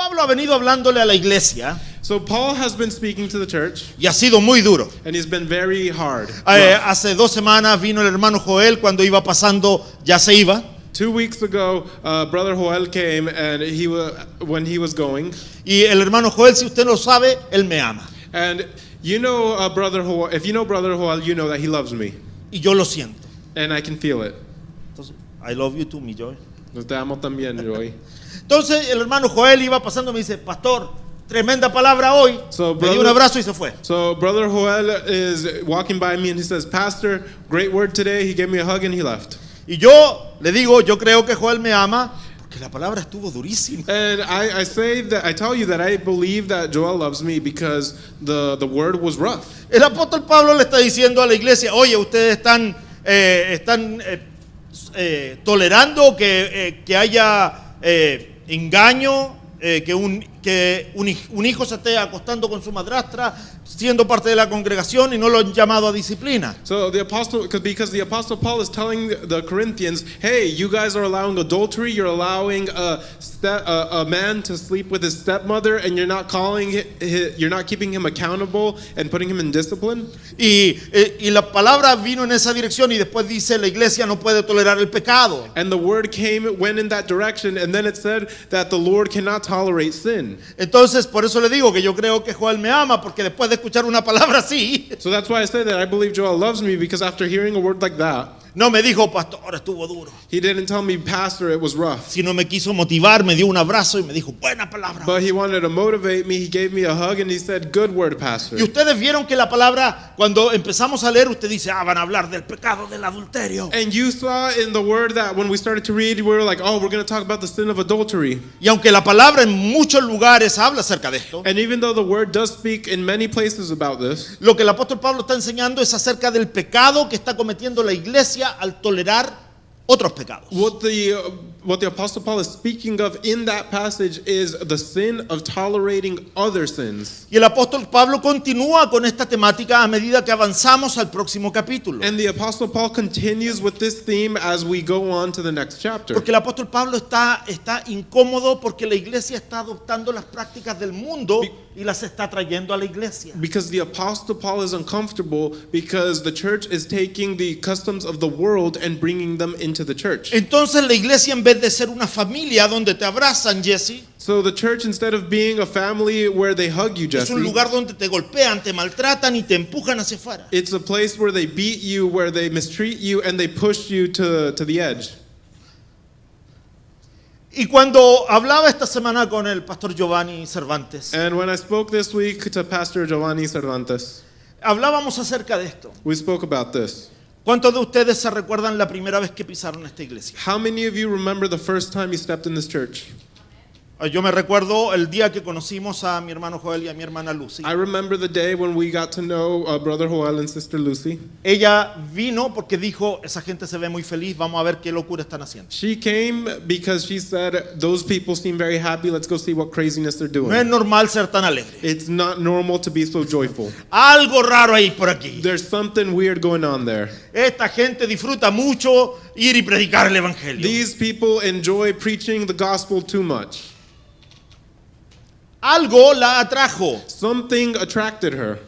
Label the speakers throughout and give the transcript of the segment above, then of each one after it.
Speaker 1: Pablo ha venido hablándole a la iglesia
Speaker 2: So Paul has been speaking to the church,
Speaker 1: y ha sido muy duro.
Speaker 2: and he's been very hard.
Speaker 1: Hace 2 semanas vino el hermano Joel, cuando iba pasando ya se iba.
Speaker 2: 2 weeks ago, Brother Joel came, and when he was going,
Speaker 1: Y el hermano Joel, si usted lo sabe, él me ama.
Speaker 2: and you know, Brother Joel, if you know Brother Joel, you know that he loves me,
Speaker 1: Y yo lo siento.
Speaker 2: and I can feel it.
Speaker 1: Entonces, I love you too, mi Joel.
Speaker 2: Te amo también, Joey.
Speaker 1: Entonces el hermano Joel iba pasando y me dice, pastor, tremenda palabra hoy.
Speaker 2: So,
Speaker 1: Me dio un abrazo y se fue.
Speaker 2: So Brother Joel is walking by me, and he says, Pastor, great word today. He gave me a hug, and he left.
Speaker 1: Y yo le digo, yo creo que Joel me ama porque la palabra estuvo durísima.
Speaker 2: And I tell you that I believe that Joel loves me because the word was rough.
Speaker 1: El apóstol Pablo le está diciendo a la iglesia, oye, ustedes están tolerando que haya engaño, que un hijo se esté acostando con su madrastra, siendo parte de la congregación, y no lo han llamado a disciplina.
Speaker 2: So because the apostle Paul is telling the Corinthians, hey, you guys are allowing adultery, you're allowing a man to sleep with his stepmother, and you're not keeping him accountable and putting him in discipline.
Speaker 1: Y la palabra vino en esa dirección, y después dice, la iglesia no puede tolerar el pecado.
Speaker 2: And the word went in that direction, and then it said that the Lord cannot tolerate sin.
Speaker 1: Entonces, por eso le digo que yo creo que Joel me ama, porque después de escuchar una palabra así,
Speaker 2: So that's why I say that I believe Joel loves me, because after hearing a word like that,
Speaker 1: no me dijo, pastor, estuvo duro,
Speaker 2: he didn't tell me, Pastor, it was rough.
Speaker 1: sino me quiso motivar, me dio un abrazo y me dijo, buena palabra.
Speaker 2: But he wanted to motivate me. He gave me a hug, and he said, good word, Pastor.
Speaker 1: Y ustedes vieron que la palabra, cuando empezamos a leer, usted dice, van a hablar del pecado del adulterio.
Speaker 2: And you saw in the word that when we started to read, we were like, oh, we're going to talk about the sin of adultery.
Speaker 1: Y aunque la palabra en muchos lugares habla acerca de esto,
Speaker 2: And even though the word does speak in many places about this,
Speaker 1: lo que el apóstol Pablo está enseñando es acerca del pecado que está cometiendo la iglesia al tolerar otros pecados.
Speaker 2: what the Apostle Paul is speaking of in that passage is the sin of tolerating other sins.
Speaker 1: Y el apóstol Pablo continúa con esta temática a medida que avanzamos al próximo capítulo.
Speaker 2: And the Apostle Paul continues with this theme as we go on to the next chapter.
Speaker 1: Porque el apóstol Pablo está incómodo porque la iglesia está adoptando las prácticas del mundo y las está trayendo a la iglesia.
Speaker 2: Because the Apostle Paul is uncomfortable because the church is taking the customs of the world and bringing them into the church.
Speaker 1: Entonces la iglesia, en vez de ser una familia donde te abrazan, Jesse,
Speaker 2: So the church, instead of being a family where they hug you,
Speaker 1: es
Speaker 2: Jesse,
Speaker 1: un lugar donde te golpean, te maltratan y te empujan hacia afuera.
Speaker 2: it's a place where they beat you, where they mistreat you, and they push you to the edge.
Speaker 1: Y cuando hablaba esta semana con el pastor Giovanni Cervantes,
Speaker 2: And when I spoke this week to Pastor Giovanni Cervantes,
Speaker 1: hablábamos acerca de esto.
Speaker 2: we spoke about this.
Speaker 1: ¿Cuántos de ustedes se recuerdan la primera vez que pisaron esta iglesia?
Speaker 2: How many of you remember the first time you stepped in this church?
Speaker 1: Yo me recuerdo el día que conocimos a mi hermano Joel y a mi hermana Lucy.
Speaker 2: I remember the day when we got to know Brother Joel and Sister Lucy.
Speaker 1: Ella vino porque dijo, esa gente se ve muy feliz, vamos a ver qué locura están haciendo.
Speaker 2: She came because she said, those people seem very happy, let's go see what craziness they're
Speaker 1: No es
Speaker 2: doing.
Speaker 1: normal ser tan alegre.
Speaker 2: It's not normal to be so joyful.
Speaker 1: Algo raro ahí por aquí.
Speaker 2: There's something weird going on there.
Speaker 1: Esta gente disfruta mucho ir y predicar el evangelio.
Speaker 2: These people enjoy preaching the gospel too much.
Speaker 1: Algo la atrajo.
Speaker 2: Something attracted her.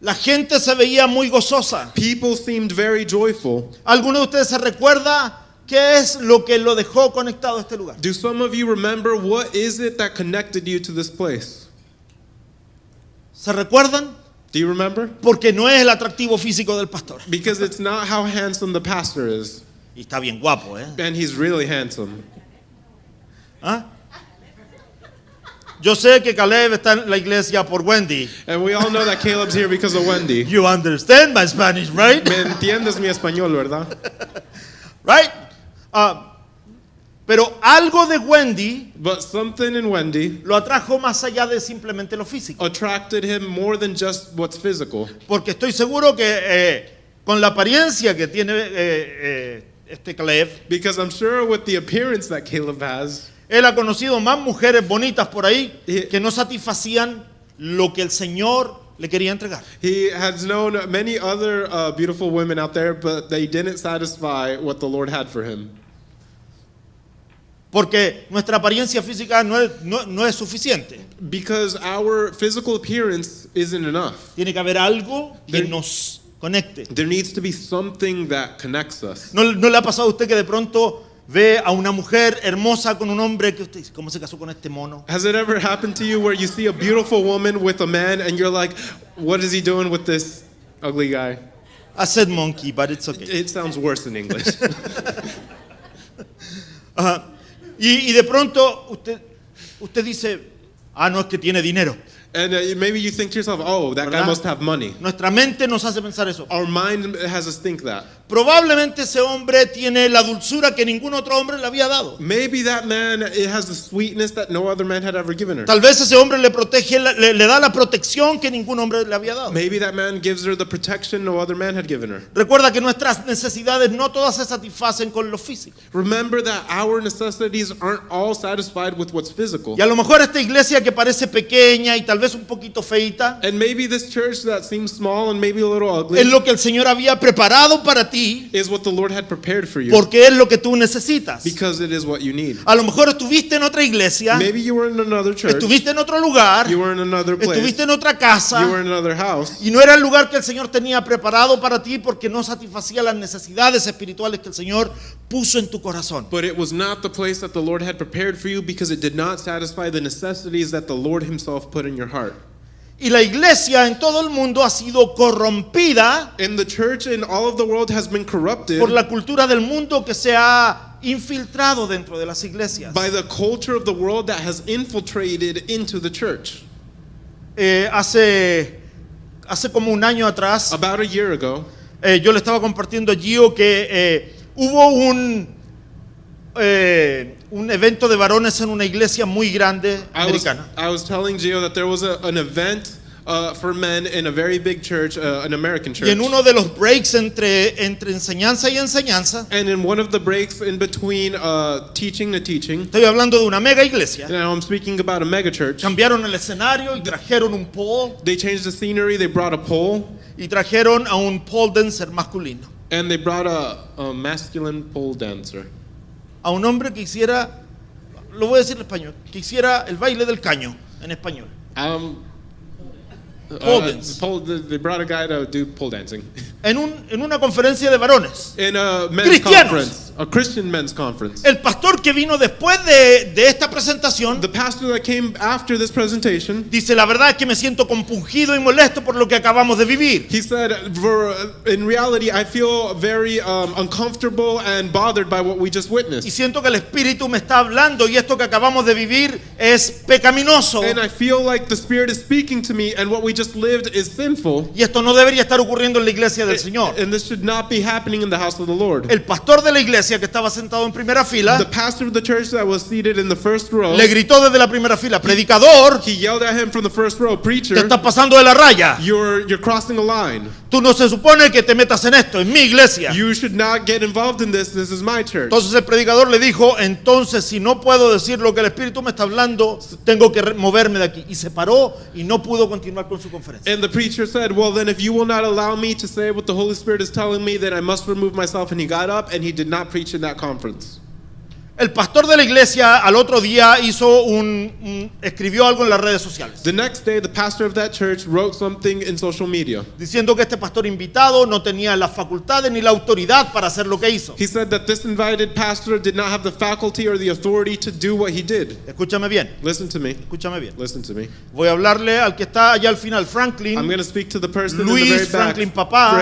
Speaker 1: La gente se veía muy gozosa.
Speaker 2: People seemed very joyful.
Speaker 1: ¿Alguno de ustedes se recuerda qué es lo que lo dejó conectado a este lugar?
Speaker 2: Do some of you remember what is it that connected you to this place?
Speaker 1: ¿Se recuerdan?
Speaker 2: Do you remember?
Speaker 1: Porque no es el atractivo físico del pastor.
Speaker 2: Because it's not how handsome the pastor is.
Speaker 1: Y está bien guapo, ¿eh?
Speaker 2: And he's really handsome.
Speaker 1: ¿Ah? Yo sé que Caleb está en la iglesia por Wendy.
Speaker 2: And we all know that Caleb's here because of Wendy.
Speaker 1: You understand my Spanish, right?
Speaker 2: Me entiendes mi español, ¿verdad?
Speaker 1: Right? Pero algo de Wendy
Speaker 2: But something in Wendy
Speaker 1: lo atrajo más allá de simplemente lo físico.
Speaker 2: attracted him more than just what's physical.
Speaker 1: Porque estoy seguro que con la apariencia que tiene este Caleb,
Speaker 2: Because I'm sure with the appearance that Caleb has,
Speaker 1: él ha conocido más mujeres bonitas por ahí
Speaker 2: Yeah.
Speaker 1: que no satisfacían lo que el Señor le quería entregar.
Speaker 2: he has known many other beautiful women out there, but they didn't satisfy what the Lord had for him.
Speaker 1: Porque nuestra apariencia física no es suficiente.
Speaker 2: Because our physical appearance isn't enough.
Speaker 1: Tiene que haber algo que
Speaker 2: There-
Speaker 1: nos conecte.
Speaker 2: There needs to be something that connects us.
Speaker 1: ¿No le ha pasado a usted que de pronto ve a una mujer hermosa con un hombre que usted dice, ¿cómo se casó con este mono?
Speaker 2: Has it ever happened to you where you see a beautiful woman with a man and you're like, what is he doing with this ugly guy?
Speaker 1: I said monkey, but it's okay.
Speaker 2: It sounds worse in English.
Speaker 1: Ajá. Y de pronto usted dice, no, es que tiene dinero.
Speaker 2: And maybe you think to yourself, oh, that guy
Speaker 1: ¿Verdad?
Speaker 2: must have money.
Speaker 1: Nuestra mente nos hace pensar eso.
Speaker 2: Our mind has us think that.
Speaker 1: Probablemente ese hombre tiene la dulzura que ningún otro hombre le había dado.
Speaker 2: Maybe that man, it has the sweetness that no other man had ever given her.
Speaker 1: Tal vez ese hombre le protege, le da la protección que ningún hombre le había dado.
Speaker 2: Maybe that man gives her the protection no other man had given her.
Speaker 1: Recuerda que nuestras necesidades no todas se satisfacen con lo físico.
Speaker 2: Remember that our necessities aren't all satisfied with what's physical.
Speaker 1: Y a lo mejor esta iglesia que parece pequeña y tal vez un poquito feita,
Speaker 2: And maybe this church that seems small and maybe a little
Speaker 1: es
Speaker 2: ugly
Speaker 1: lo que el Señor había preparado para ti,
Speaker 2: is what the Lord had prepared for you.
Speaker 1: porque es lo que tú necesitas.
Speaker 2: Because it is what you need.
Speaker 1: A lo mejor estuviste en otra iglesia,
Speaker 2: Maybe you were in another church.
Speaker 1: estuviste en otro lugar,
Speaker 2: You were in another place.
Speaker 1: estuviste en otra
Speaker 2: You were
Speaker 1: casa,
Speaker 2: in another house.
Speaker 1: y no era el lugar que el Señor tenía preparado para ti porque no satisfacía las necesidades espirituales que el Señor puso en tu corazón.
Speaker 2: But it was not the place that the Lord had prepared for you because it did not satisfy the necessities that the Lord Himself put in your heart.
Speaker 1: Y la iglesia en todo el mundo ha sido corrompida
Speaker 2: And the church in all of the world has been corrupted
Speaker 1: por la cultura del mundo que se ha infiltrado dentro de las iglesias.
Speaker 2: by the culture of the world that has infiltrated into the church.
Speaker 1: Hace como un año atrás,
Speaker 2: About a year ago,
Speaker 1: yo le estaba compartiendo a Gio que hubo un evento de varones en una iglesia muy grande americana.
Speaker 2: I was telling Gio that there was an event for men in a very big church, an American church.
Speaker 1: Y en uno de los breaks entre enseñanza y enseñanza,
Speaker 2: And in one of the breaks in between teaching to teaching,
Speaker 1: estoy hablando de una mega iglesia,
Speaker 2: now I'm speaking about a mega church.
Speaker 1: cambiaron el escenario y trajeron un pole
Speaker 2: They changed the scenery, they brought a pole,
Speaker 1: y trajeron a un pole dancer masculino,
Speaker 2: and they brought a masculine pole dancer.
Speaker 1: a un hombre que hiciera, lo voy a decir en español, que hiciera el baile del caño en español. Pole dance.
Speaker 2: They brought a guy to do pole dancing.
Speaker 1: En una conferencia de varones.
Speaker 2: In a men's
Speaker 1: Cristianos.
Speaker 2: conference, a Christian men's conference.
Speaker 1: El pastor que vino después de esta presentación
Speaker 2: The pastor that came after this presentation,
Speaker 1: dice, la verdad es que me siento compungido y molesto por lo que acabamos de vivir.
Speaker 2: he said, in reality, I feel very uncomfortable and bothered by what we just
Speaker 1: Y
Speaker 2: witnessed.
Speaker 1: siento que el Espíritu me está hablando y esto que acabamos de vivir es pecaminoso.
Speaker 2: And I feel like the Spirit is speaking to me, and what we just lived is sinful.
Speaker 1: Y esto no debería estar ocurriendo en la iglesia del Señor.
Speaker 2: And this should not be happening in the house of the Lord.
Speaker 1: El pastor de la iglesia que estaba sentado en primera
Speaker 2: The
Speaker 1: fila
Speaker 2: pastor of the church that was seated in the first row,
Speaker 1: le gritó desde la primera fila, predicador,
Speaker 2: he yelled at him from the first row, preacher,
Speaker 1: te estás pasando de la raya.
Speaker 2: you're crossing a line.
Speaker 1: Tú no se supone que te metas en esto, en mi iglesia.
Speaker 2: You should not get involved in this. This is my church.
Speaker 1: Entonces el predicador le dijo, entonces si no puedo decir lo que el Espíritu me está hablando, tengo que moverme de aquí. Y se paró y no pudo continuar con su conferencia.
Speaker 2: And the preacher said, well, then if you will not allow me to say what the Holy Spirit is telling me, then I must remove myself. And he got up and he did not preach in that conference.
Speaker 1: El pastor de la iglesia al otro día escribió algo en las redes sociales,
Speaker 2: The next day, the pastor of that church wrote something in social media.
Speaker 1: diciendo que este pastor invitado no tenía las facultades ni la autoridad para hacer lo que hizo.
Speaker 2: He said that this invited pastor did not have the faculty or the authority to do what he did.
Speaker 1: Escúchame bien,
Speaker 2: Listen to me.
Speaker 1: escúchame bien.
Speaker 2: Listen to me.
Speaker 1: Voy a hablarle al que está allá al final,
Speaker 2: I'm
Speaker 1: Franklin,
Speaker 2: going to speak to the person
Speaker 1: Luis,
Speaker 2: in the very back.
Speaker 1: Franklin papá,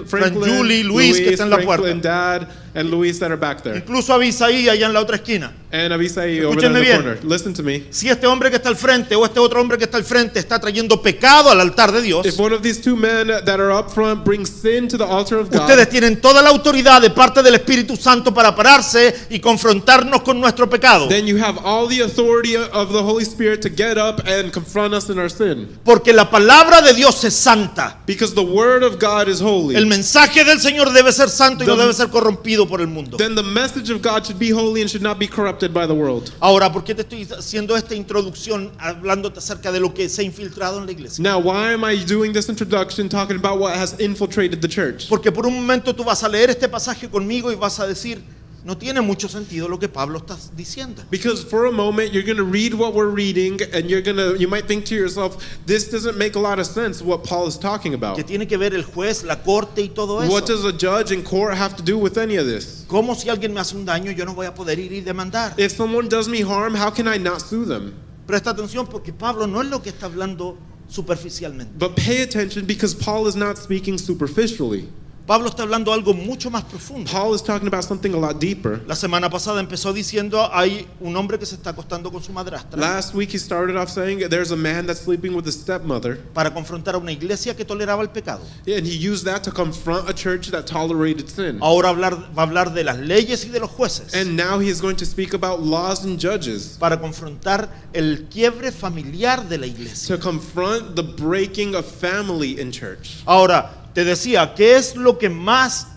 Speaker 2: Franklin,
Speaker 1: Julie, Luis, que está en la puerta.
Speaker 2: Franklin dad, and Luis that are back there.
Speaker 1: incluso a Abisaí allá en la otra esquina.
Speaker 2: And Abisai over there in
Speaker 1: Escúchenme
Speaker 2: the
Speaker 1: bien.
Speaker 2: corner. Listen to me.
Speaker 1: Si este hombre que está al frente o este otro hombre que está al frente está trayendo pecado al altar de Dios,
Speaker 2: If one of these two men that are up front brings sin to the altar of God,
Speaker 1: ustedes tienen toda la autoridad de parte del Espíritu Santo para pararse y confrontarnos con nuestro pecado.
Speaker 2: then you have all the authority of the Holy Spirit to get up and confront us in our sin.
Speaker 1: Porque la palabra de Dios es santa.
Speaker 2: Because the word of God is holy.
Speaker 1: El mensaje del Señor debe ser santo y no
Speaker 2: The-
Speaker 1: debe ser corrompido por el mundo.
Speaker 2: Then the message of God should be holy and should not be corrupted by the world.
Speaker 1: Ahora, ¿por qué te estoy haciendo esta introducción hablándote acerca de lo que se ha infiltrado en la iglesia?
Speaker 2: Now, why am I doing this introduction talking about what has infiltrated the church?
Speaker 1: Porque por un momento tú vas a leer este pasaje conmigo y vas a decir, no tiene mucho sentido lo que Pablo está diciendo.
Speaker 2: Because for a moment you're going to read what we're reading and you might think to yourself, this doesn't make a lot of sense what Paul is talking about.
Speaker 1: ¿Qué tiene que ver el juez, la corte y todo
Speaker 2: What
Speaker 1: eso?
Speaker 2: does a judge and court have to do with any of this?
Speaker 1: ¿Cómo si alguien me hace un daño yo no voy a poder ir y demandar?
Speaker 2: If someone does me harm, how can I not sue them?
Speaker 1: Presta atención porque Pablo no es lo que está hablando superficialmente.
Speaker 2: But pay attention because Paul is not speaking superficially.
Speaker 1: Pablo está hablando algo mucho más profundo.
Speaker 2: Paul is talking about something a lot deeper.
Speaker 1: La semana pasada empezó diciendo hay un hombre que se está acostando con su madrastra
Speaker 2: Last week he started off saying there's a man that's sleeping with his stepmother.
Speaker 1: para confrontar a una iglesia que toleraba el pecado.
Speaker 2: And he used that to confront a church that tolerated sin.
Speaker 1: Ahora va a hablar de las leyes y de los jueces
Speaker 2: And now he is going to speak about laws and judges
Speaker 1: para confrontar el quiebre familiar de la iglesia.
Speaker 2: to confront the breaking of family in church.
Speaker 1: Ahora, te decía, ¿qué es lo que más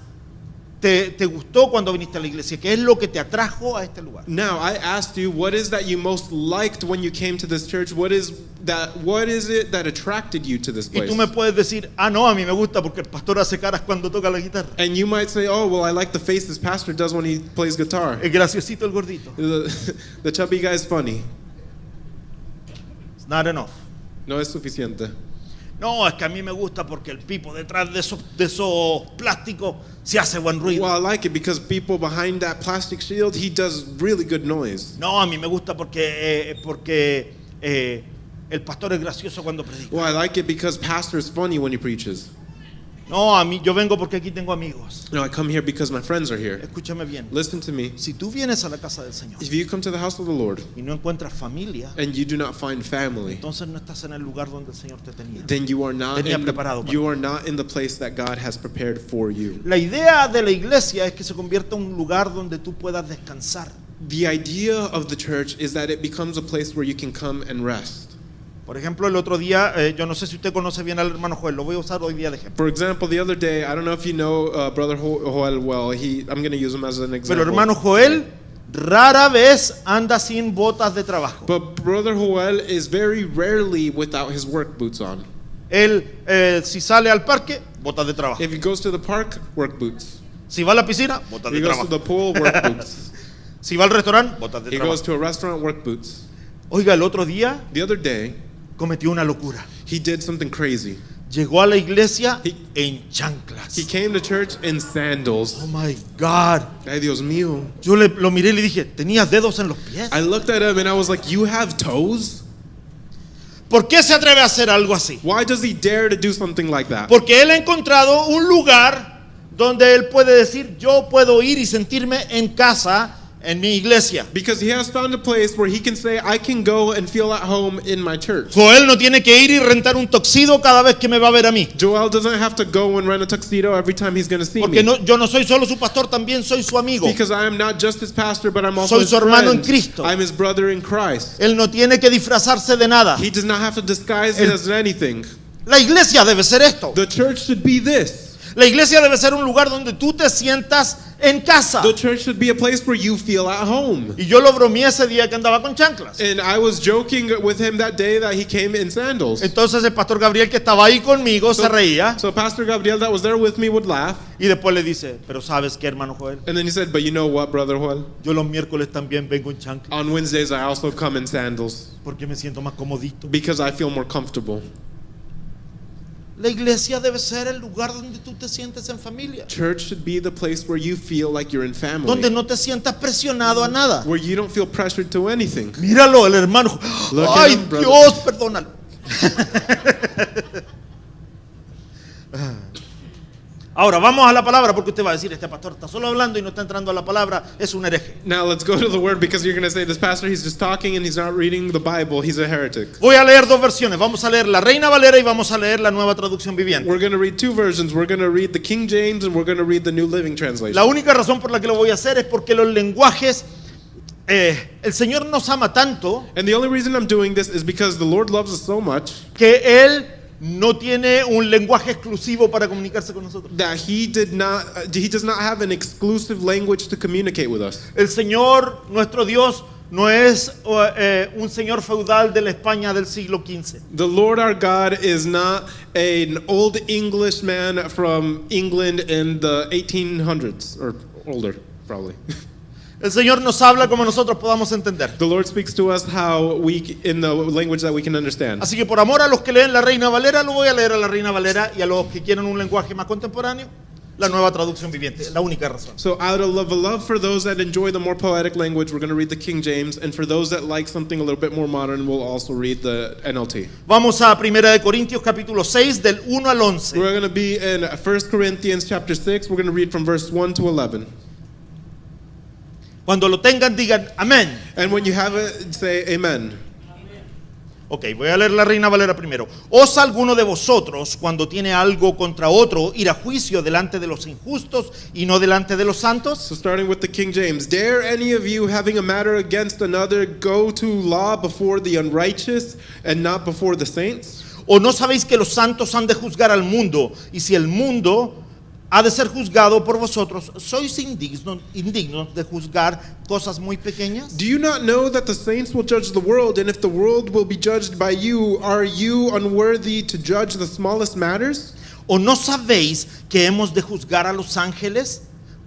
Speaker 1: te gustó cuando viniste a la iglesia? ¿Qué es lo que te atrajo a este lugar?
Speaker 2: Now I asked you, what is that you most liked when you came to this church? What is it that attracted you to this
Speaker 1: Y
Speaker 2: place?
Speaker 1: tú me puedes decir, no, a mí me gusta porque el pastor hace caras cuando toca la guitarra.
Speaker 2: And you might say, oh, well, I like the face this pastor does when he plays guitar.
Speaker 1: Es graciosito el gordito.
Speaker 2: The chubby guy is funny.
Speaker 1: It's not enough.
Speaker 2: No es suficiente.
Speaker 1: No, es que a mí me gusta porque el pipo detrás de esos plásticos se hace buen ruido.
Speaker 2: Well, I like it because people behind that plastic shield, he does really good noise.
Speaker 1: No, a mí me gusta porque el pastor es gracioso cuando predica.
Speaker 2: Well, I like it because pastor is funny when he preaches.
Speaker 1: No, a mí yo vengo porque aquí tengo amigos.
Speaker 2: No, I come here because my friends are here.
Speaker 1: Escúchame bien.
Speaker 2: Listen to me.
Speaker 1: Si tú vienes a la casa del Señor
Speaker 2: If you come to the house of the Lord
Speaker 1: y no encuentras familia,
Speaker 2: and you do not find family,
Speaker 1: entonces no estás en el lugar donde el Señor te tenía.
Speaker 2: then you are not
Speaker 1: Tenía preparado para
Speaker 2: you are not in the place that God has prepared for you.
Speaker 1: La idea de la iglesia es que se convierta en un lugar donde tú puedas descansar.
Speaker 2: The idea of the church is that it becomes a place where you can come and rest.
Speaker 1: Por ejemplo, el otro día, yo no sé si usted conoce bien al hermano Joel, lo voy a usar hoy día de ejemplo.
Speaker 2: For example, the other day, I don't know if you know Brother Joel well. I'm going to use him as an example.
Speaker 1: Pero hermano Joel rara vez anda sin botas de trabajo.
Speaker 2: But Brother Joel is very rarely without his work boots on.
Speaker 1: Él, si sale al parque, botas de trabajo.
Speaker 2: If he goes to the park, work boots.
Speaker 1: Si va a la piscina, botas
Speaker 2: If he
Speaker 1: de
Speaker 2: goes to
Speaker 1: trabajo.
Speaker 2: the pool, work boots.
Speaker 1: Si va al restaurante, botas de
Speaker 2: He goes
Speaker 1: trabajo.
Speaker 2: to a restaurant, work boots.
Speaker 1: Oiga, el otro día
Speaker 2: The other day,
Speaker 1: cometió una locura.
Speaker 2: he did something crazy.
Speaker 1: Llegó a la iglesia
Speaker 2: He-
Speaker 1: en chanclas.
Speaker 2: He came to church in sandals.
Speaker 1: Oh my God.
Speaker 2: Ay, Dios mío.
Speaker 1: Yo lo miré y le dije, ¿tenías dedos en los pies?
Speaker 2: I looked at him and I was like, you have toes?
Speaker 1: ¿Por qué se atreve a hacer algo así?
Speaker 2: Why does he dare to do something like that?
Speaker 1: Porque él ha encontrado un lugar donde él puede decir, yo puedo ir y sentirme en casa en mi iglesia.
Speaker 2: Because he has found a place where he can say, I can go and feel at home in my church.
Speaker 1: Joel no tiene que ir y rentar un tuxedo cada vez que me va a ver a mí.
Speaker 2: Joel doesn't have to go and rent a tuxedo every time he's going to see
Speaker 1: Porque
Speaker 2: me.
Speaker 1: yo no soy solo su pastor, también soy su amigo.
Speaker 2: Because I am not just his pastor, but I'm also
Speaker 1: Soy
Speaker 2: his
Speaker 1: su hermano en
Speaker 2: friend.
Speaker 1: Cristo.
Speaker 2: I'm his brother in Christ.
Speaker 1: Él no tiene que disfrazarse de nada.
Speaker 2: He does not have to disguise it as anything.
Speaker 1: La iglesia debe ser esto.
Speaker 2: The church should be this.
Speaker 1: La iglesia debe ser un lugar donde tú te sientas en casa.
Speaker 2: The church should be a place where you feel at home.
Speaker 1: Y yo lo bromeé ese día que andaba con chanclas.
Speaker 2: And I was joking with him that day that he came in sandals.
Speaker 1: Entonces el pastor Gabriel que estaba ahí conmigo se reía
Speaker 2: So Pastor Gabriel that was there with me would laugh.
Speaker 1: y después le dice, pero ¿sabes qué, hermano Joel?
Speaker 2: And then he said, but you know what, Brother Joel?
Speaker 1: Yo los miércoles también vengo en chanclas
Speaker 2: On Wednesdays I also come in sandals
Speaker 1: porque me siento más comodito.
Speaker 2: because I feel more comfortable.
Speaker 1: La iglesia debe ser el lugar donde tú te sientes en familia,
Speaker 2: Church should be the place where you feel like you're in
Speaker 1: donde
Speaker 2: family.
Speaker 1: no te sientas presionado a nada.
Speaker 2: Where you don't feel pressured to anything.
Speaker 1: Míralo, el hermano.
Speaker 2: Look at
Speaker 1: Ay,
Speaker 2: him, brother.
Speaker 1: Dios, perdónalo. Ahora vamos a la palabra porque usted va a decir, este pastor está solo hablando y no está entrando a la palabra, es un hereje.
Speaker 2: Now let's go to the word because you're going to say this pastor, he's just talking and he's not reading the Bible. He's a heretic.
Speaker 1: Voy a leer dos versiones, vamos a leer la Reina Valera y vamos a leer la Nueva Traducción Viviente.
Speaker 2: We're going to read two versions. We're going to read the King James and we're going to read the New Living Translation.
Speaker 1: La única razón por la que lo voy a hacer es porque los lenguajes, el Señor nos ama tanto
Speaker 2: And the only reason I'm doing this is because the Lord loves us so much
Speaker 1: que Él no tiene un lenguaje exclusivo para comunicarse con nosotros.
Speaker 2: that he does not have an exclusive language to communicate with us.
Speaker 1: El Señor, nuestro Dios, no es un señor feudal de la España del siglo XV.
Speaker 2: The Lord our God is not an old English man from England in the 1800s or older, probably.
Speaker 1: El Señor nos habla como nosotros podamos entender.
Speaker 2: The Lord speaks to us in the language that we can understand.
Speaker 1: Así que por amor a los que leen la Reina Valera, lo voy a leer a la Reina Valera, y a los que quieren un lenguaje más contemporáneo, la Nueva Traducción Viviente, la única razón.
Speaker 2: So out of love for those that enjoy the more poetic language, we're going to read the King James, and for those that like something a little bit more modern, we'll also read the NLT.
Speaker 1: Vamos a 1 de Corintios capítulo 6 del 1 al 11.
Speaker 2: We're going to be in 1 Corinthians chapter 6. We're going to read from verse 1 to 11.
Speaker 1: Cuando lo tengan, digan amén.
Speaker 2: And when you have it, say amen.
Speaker 1: Ok, voy a leer la Reina Valera primero. ¿Osa alguno de vosotros, cuando tiene algo contra otro, ir a juicio delante de los injustos y no delante de los santos?
Speaker 2: So starting with the King James, dare any of you, having a matter against another, go to law before the unrighteous and not before the saints?
Speaker 1: ¿O no sabéis que los santos han de juzgar al mundo? Y si el mundo ha de ser juzgado por vosotros, ¿sois indignos de juzgar cosas muy pequeñas?
Speaker 2: Do you not know that the saints will judge the world, and if the world will be judged by you, are you unworthy to judge the smallest matters?
Speaker 1: ¿O no sabéis que hemos de juzgar a los ángeles?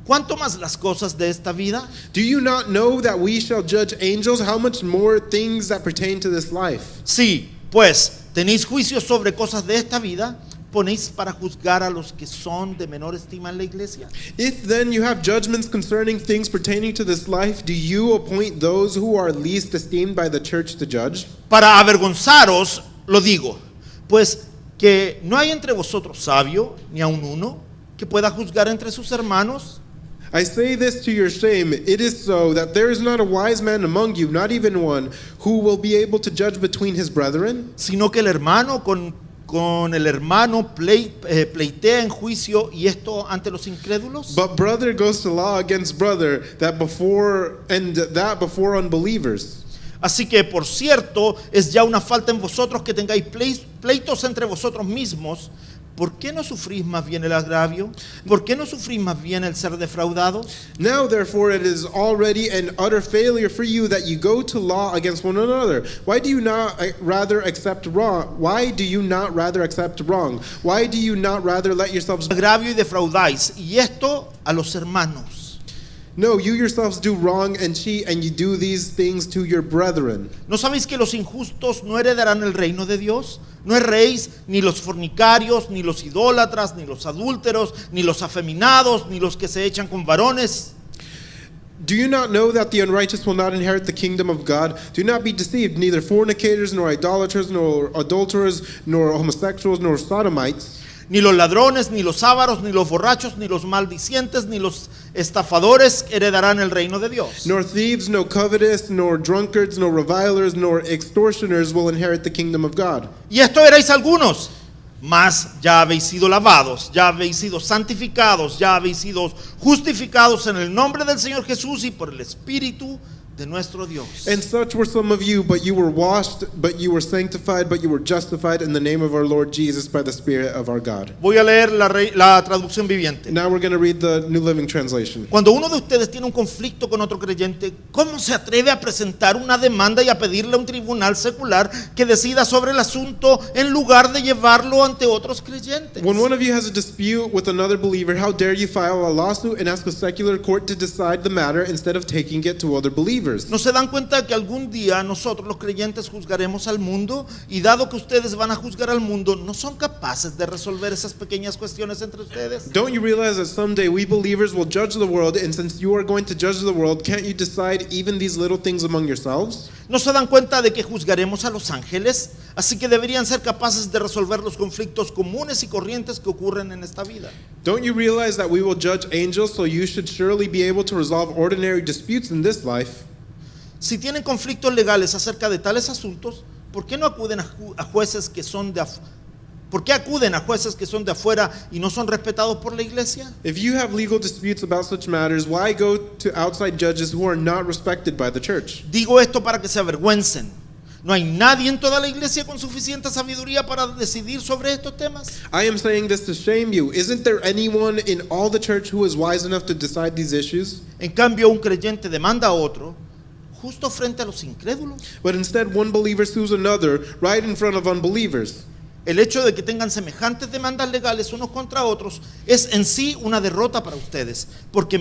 Speaker 1: ¿Cuánto más las cosas de esta vida?
Speaker 2: Do you not know that we shall judge angels? How much more things that pertain to this life?
Speaker 1: Sí, pues tenéis juicios sobre cosas de esta vida, ¿ponéis para juzgar a los que son de menor estima en la iglesia?
Speaker 2: If then you have judgments concerning things pertaining to this life, do you appoint those who are least esteemed by the church to judge?
Speaker 1: Para avergonzaros lo digo, pues que no hay entre vosotros sabio, ni aun uno, que pueda juzgar entre sus hermanos.
Speaker 2: I say this to your shame. It is so that there is not a wise man among you, not even one, who will be able to judge between his brethren.
Speaker 1: Sino que el hermano con el hermano pleitea en juicio, y esto ante los incrédulos.
Speaker 2: But brother goes to law against brother, that before unbelievers.
Speaker 1: Así que, por cierto, es ya una falta en vosotros que tengáis pleitos entre vosotros mismos. ¿Por qué no sufrís más bien el agravio? ¿Por qué no sufrís más bien el ser defraudados?
Speaker 2: Now therefore it is already an utter failure for you that you go to law against one another. Why do you not rather accept wrong? Why do you not rather accept wrong? Why do you not rather let yourselves
Speaker 1: Agravio y defraudáis, y esto a los hermanos.
Speaker 2: No, you yourselves do wrong and cheat, and you do these things to your brethren.
Speaker 1: ¿No sabéis que los injustos no heredarán el reino de Dios? No erréis, ni los fornicarios, ni los idólatras, ni los adúlteros, ni los afeminados, ni los que se echan con varones.
Speaker 2: Do you not know that the unrighteous will not inherit the kingdom of God? Do not be deceived, neither fornicators, nor idolaters, nor adulterers, nor homosexuals, nor sodomites.
Speaker 1: Ni los ladrones, ni los ávaros, ni los borrachos, ni los maldicientes, ni los estafadores heredarán el reino de Dios.
Speaker 2: Nor thieves, no covetous, nor drunkards, nor revilers, nor extortioners will inherit the kingdom of God.
Speaker 1: Y esto erais algunos, mas ya habéis sido lavados, ya habéis sido santificados, ya habéis sido justificados en el nombre del Señor Jesús y por el Espíritu de nuestro Dios.
Speaker 2: And such were some of you, but you were washed, but you were sanctified, but you were justified in the name of our Lord Jesus by the Spirit of our God.
Speaker 1: Voy a leer la traducción viviente.
Speaker 2: Now we're going to read the New Living Translation.
Speaker 1: Cuando uno de ustedes tiene un conflicto con otro creyente, ¿cómo se atreve a presentar una demanda y a pedirle a un tribunal secular que decida sobre el asunto en lugar de llevarlo ante otros creyentes?
Speaker 2: When one of you has a dispute with another believer, how dare you file a lawsuit and ask a secular court to decide the matter instead of taking it to other believers?
Speaker 1: ¿No se dan cuenta que algún día nosotros los creyentes juzgaremos al mundo? Y dado que ustedes van a juzgar al mundo, ¿no son capaces de resolver esas pequeñas cuestiones entre ustedes?
Speaker 2: Don't you realize that someday we believers will judge the world, and since you are going to judge the world, can't you decide even these little things among yourselves?
Speaker 1: ¿No se dan cuenta de que juzgaremos a los ángeles? Así que deberían ser capaces de resolver los conflictos comunes y corrientes que ocurren en esta vida.
Speaker 2: Don't you realize that we will judge angels, so you should surely be able to resolve ordinary disputes in this life?
Speaker 1: Si tienen conflictos legales acerca de tales asuntos, ¿por qué no acuden a jueces que son de ¿Por qué acuden a jueces que son de afuera y no son respetados por la iglesia?
Speaker 2: If you have legal disputes about such matters, why go to outside judges who are not respected by the church?
Speaker 1: Digo esto para que se avergüencen. ¿No hay nadie en toda la iglesia con suficiente sabiduría para decidir sobre estos temas?
Speaker 2: I am saying this to shame you. Isn't there anyone in all the church who is wise enough to decide these issues?
Speaker 1: En cambio, un creyente demanda a otro justo frente a los incrédulos.
Speaker 2: But instead, one believer sues another right in front of unbelievers.
Speaker 1: El hecho de que tengan semejantes demandas legales unos contra otros es en sí una derrota para ustedes, porque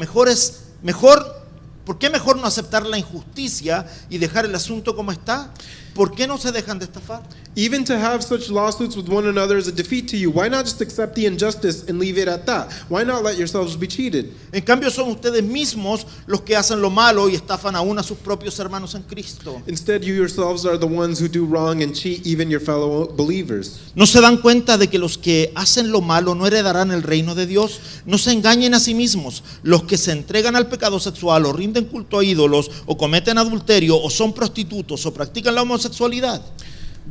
Speaker 1: ¿Por qué mejor no aceptar la injusticia y dejar el asunto como está? ¿Por qué no se dejan de estafar?
Speaker 2: Even to have such lawsuits with one another is a defeat to you. Why not just accept the injustice and leave it at that? Why not let yourselves be cheated?
Speaker 1: En cambio son ustedes mismos los que hacen lo malo y estafan aún a sus propios hermanos en Cristo.
Speaker 2: Instead, you yourselves are the ones who do wrong and cheat even your fellow believers.
Speaker 1: ¿No se dan cuenta de que los que hacen lo malo no heredarán el reino de Dios? No se engañen a sí mismos. Los que se entregan al pecado sexual o rinden culto a ídolos o cometen adulterio o son prostitutos o practican la homosexualidad.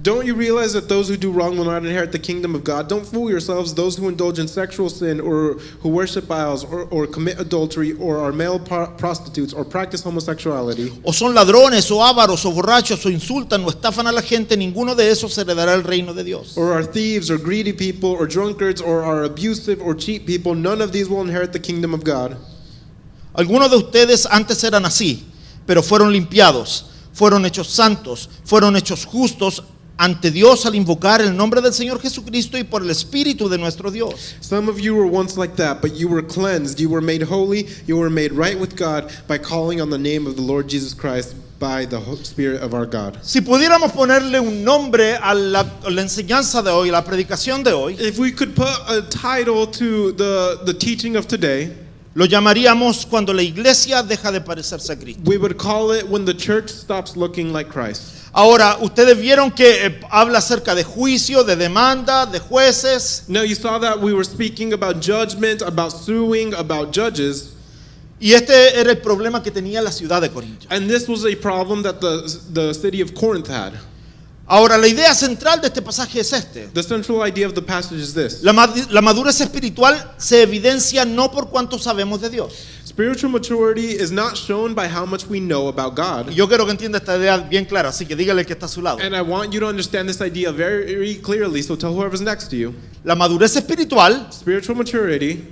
Speaker 2: Don't you realize that those who do wrong will not inherit the kingdom of God? Don't fool yourselves. Those who indulge in sexual sin or who worship idols or commit adultery or are male prostitutes or practice homosexuality
Speaker 1: O son ladrones o ávaros o borrachos o insultan o estafan a la gente, ninguno de esos heredará el reino de Dios.
Speaker 2: or are thieves or greedy people or drunkards or are abusive or cheat people, none of these will inherit the kingdom of God.
Speaker 1: Algunos de ustedes antes eran así, pero fueron limpiados, fueron hechos santos, fueron hechos justos ante Dios al invocar el nombre del Señor Jesucristo y por el Espíritu de nuestro Dios.
Speaker 2: Some of you were once like that, but you were cleansed, you were made holy, you were made right with God by calling on the name of the Lord Jesus Christ by the Spirit of our God.
Speaker 1: Si pudiéramos ponerle un nombre a la enseñanza de hoy, a la predicación de hoy,
Speaker 2: If we could put a title to the teaching of today,
Speaker 1: lo llamaríamos cuando la iglesia deja de parecerse a Cristo.
Speaker 2: we would call it when the church stops looking like Christ.
Speaker 1: Ahora, ustedes vieron que habla acerca de juicio, de demanda, de jueces,
Speaker 2: Now you saw that we were speaking about judgment, about suing, about judges,
Speaker 1: y este era el problema que tenía la ciudad de Corinto.
Speaker 2: and this was a problem that the city of Corinth had.
Speaker 1: Ahora, la idea central de este pasaje es este.
Speaker 2: The central idea of the passage is this.
Speaker 1: La madurez espiritual se evidencia no por cuánto sabemos de Dios.
Speaker 2: Spiritual maturity is not shown by how much we know about God.
Speaker 1: Y yo quiero que entienda esta idea bien clara, así que dígale que está a su lado.
Speaker 2: And I want you to understand this idea very, very clearly, so tell whoever's next to you.
Speaker 1: La madurez espiritual
Speaker 2: Spiritual maturity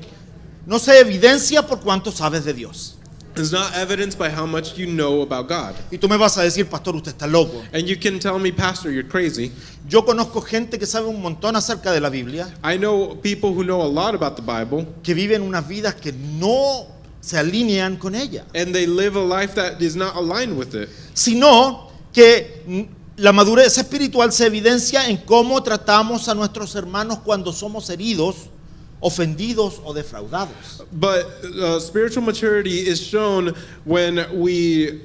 Speaker 1: no se evidencia por cuánto sabes de Dios.
Speaker 2: is not evidenced by how much you know about God.
Speaker 1: Y tú me vas a decir, pastor, usted está loco.
Speaker 2: And you can tell me, Pastor, you're crazy.
Speaker 1: Yo conozco gente que sabe un montón acerca de la Biblia,
Speaker 2: I know people who know a lot about the Bible,
Speaker 1: que viven unas vidas que no se alinean con ella,
Speaker 2: and they live a life that is not aligned with it.
Speaker 1: sino que la madurez espiritual se evidencia en cómo tratamos a nuestros hermanos cuando somos heridos, ofendidos o defraudados.
Speaker 2: But spiritual maturity is shown when with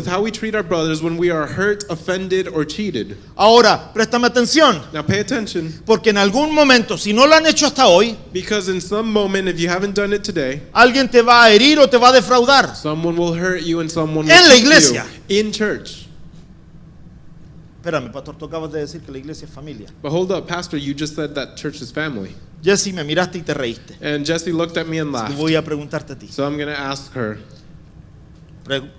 Speaker 2: how we treat our brothers when we are hurt, offended, or cheated.
Speaker 1: Ahora, préstame atención,
Speaker 2: Now pay attention,
Speaker 1: porque en algún momento, si no lo han hecho hasta hoy,
Speaker 2: because in some moment, if you haven't done it today,
Speaker 1: alguien te va a herir o te va a defraudar.
Speaker 2: someone will hurt you and someone
Speaker 1: En
Speaker 2: will
Speaker 1: la
Speaker 2: cheat
Speaker 1: iglesia.
Speaker 2: you in church.
Speaker 1: Espérame, pastor, tú acabas de decir que la iglesia es familia.
Speaker 2: But hold up, Pastor, you just said that church is family.
Speaker 1: Jesse, me miraste y te reíste.
Speaker 2: And Jesse looked at me and
Speaker 1: Y
Speaker 2: laughed.
Speaker 1: voy a preguntarte a ti.
Speaker 2: So I'm going to ask her.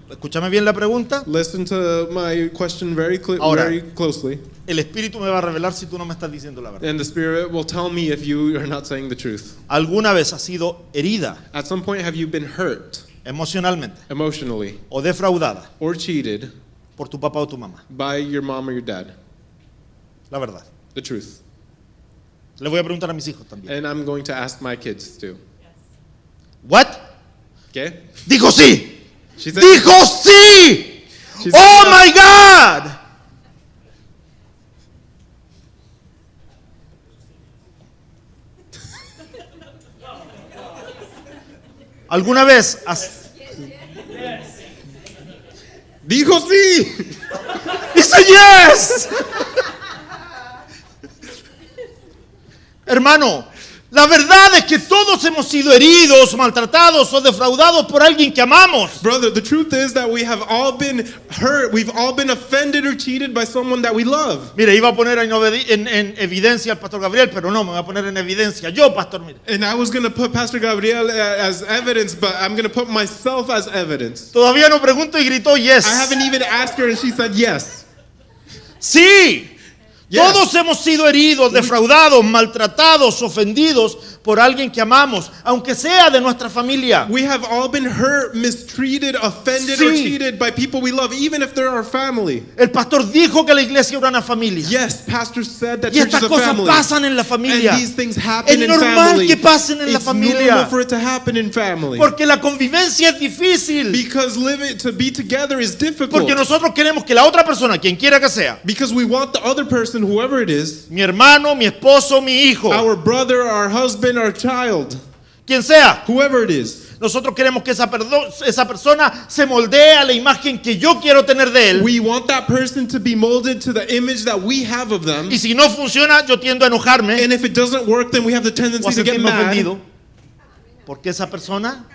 Speaker 1: Escúchame bien la pregunta.
Speaker 2: Listen to my question very
Speaker 1: Ahora.
Speaker 2: very closely.
Speaker 1: El Espíritu me va a revelar si tú no me estás diciendo la verdad.
Speaker 2: And the Spirit will tell me if you are not saying the truth.
Speaker 1: ¿Alguna vez has sido herida
Speaker 2: At some point, have you been hurt
Speaker 1: emocionalmente
Speaker 2: emotionally
Speaker 1: o defraudada
Speaker 2: or cheated
Speaker 1: por tu papá o tu mamá?
Speaker 2: by your mom or your dad?
Speaker 1: La verdad.
Speaker 2: The truth.
Speaker 1: Le voy a preguntar a mis hijos también.
Speaker 2: And I'm going to ask my kids too.
Speaker 1: ¿What?
Speaker 2: Okay?
Speaker 1: Dijo sí.
Speaker 2: She said,
Speaker 1: Dijo sí.
Speaker 2: She said
Speaker 1: Oh
Speaker 2: yes.
Speaker 1: my God. ¿Alguna vez has...
Speaker 2: Dijo sí.
Speaker 1: Dice yes. Hermano, la verdad es que todos hemos sido heridos, maltratados o defraudados por alguien que amamos.
Speaker 2: Brother, the truth is that we have all been hurt. We've all been offended or cheated by someone that we love.
Speaker 1: Mire, iba a poner en evidencia al pastor Gabriel, pero no, me voy a poner en evidencia yo, pastor. Mire.
Speaker 2: And I was going to put Pastor Gabriel as evidence, but I'm going to put myself as evidence.
Speaker 1: Todavía no pregunto y gritó yes.
Speaker 2: I haven't even asked her and she said yes.
Speaker 1: Sí.
Speaker 2: Yes.
Speaker 1: Todos hemos sido heridos, defraudados, maltratados, ofendidos por alguien que amamos, aunque sea de nuestra familia.
Speaker 2: We have all been hurt, mistreated, offended,
Speaker 1: Sí.
Speaker 2: or cheated by people we love, even if they're our family.
Speaker 1: El pastor dijo que la iglesia era una familia.
Speaker 2: Yes, pastor said that
Speaker 1: Y
Speaker 2: church is
Speaker 1: estas
Speaker 2: a
Speaker 1: cosas
Speaker 2: family.
Speaker 1: pasan en la familia.
Speaker 2: And these things happen
Speaker 1: Es
Speaker 2: in
Speaker 1: normal
Speaker 2: family.
Speaker 1: que pasen en la
Speaker 2: It's
Speaker 1: familia.
Speaker 2: normal for it to happen in family.
Speaker 1: Porque la convivencia es difícil.
Speaker 2: Because living to be together is difficult.
Speaker 1: Porque nosotros queremos que la otra persona, quien quiera que sea,
Speaker 2: Because we want the other person, whoever it is,
Speaker 1: mi hermano, mi esposo, mi hijo,
Speaker 2: our brother, our husband, our child,
Speaker 1: quien sea,
Speaker 2: whoever it is,
Speaker 1: nosotros queremos que esa persona se moldee a la imagen que yo quiero tener de él.
Speaker 2: we want that person to be molded to the image that we have of them.
Speaker 1: Y si no funciona, yo tiendo a enojarme
Speaker 2: And if it doesn't work, then we have the
Speaker 1: o a
Speaker 2: tendency to get
Speaker 1: sentirme
Speaker 2: mad.
Speaker 1: ofendido. Porque esa persona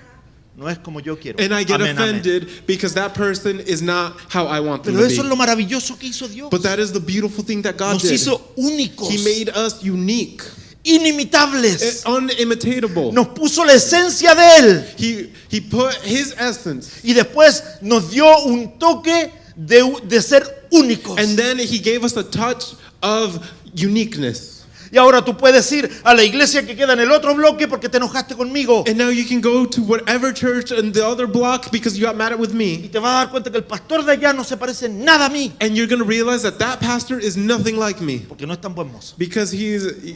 Speaker 1: no es como yo quiero.
Speaker 2: And I get
Speaker 1: Amén, amén.
Speaker 2: offended because that person is not how I want them
Speaker 1: Pero
Speaker 2: to
Speaker 1: eso es
Speaker 2: be.
Speaker 1: lo maravilloso que hizo Dios.
Speaker 2: But that is the beautiful thing that God
Speaker 1: Nos
Speaker 2: did.
Speaker 1: hizo únicos,
Speaker 2: He made us unique,
Speaker 1: inimitables.
Speaker 2: unimitatable.
Speaker 1: Nos puso la esencia de él.
Speaker 2: He put his essence,
Speaker 1: Y después nos dio un toque de ser únicos.
Speaker 2: and then he gave us a touch of uniqueness.
Speaker 1: Y ahora tú puedes ir a la iglesia que queda en el otro bloque porque te enojaste conmigo.
Speaker 2: And now you can go to whatever church in the other block because you got mad with
Speaker 1: Y
Speaker 2: me.
Speaker 1: te vas a dar cuenta que el pastor de allá no se parece nada a mí.
Speaker 2: And you're going to realize that that pastor is nothing like me.
Speaker 1: Porque no es tan buen mozo.
Speaker 2: Because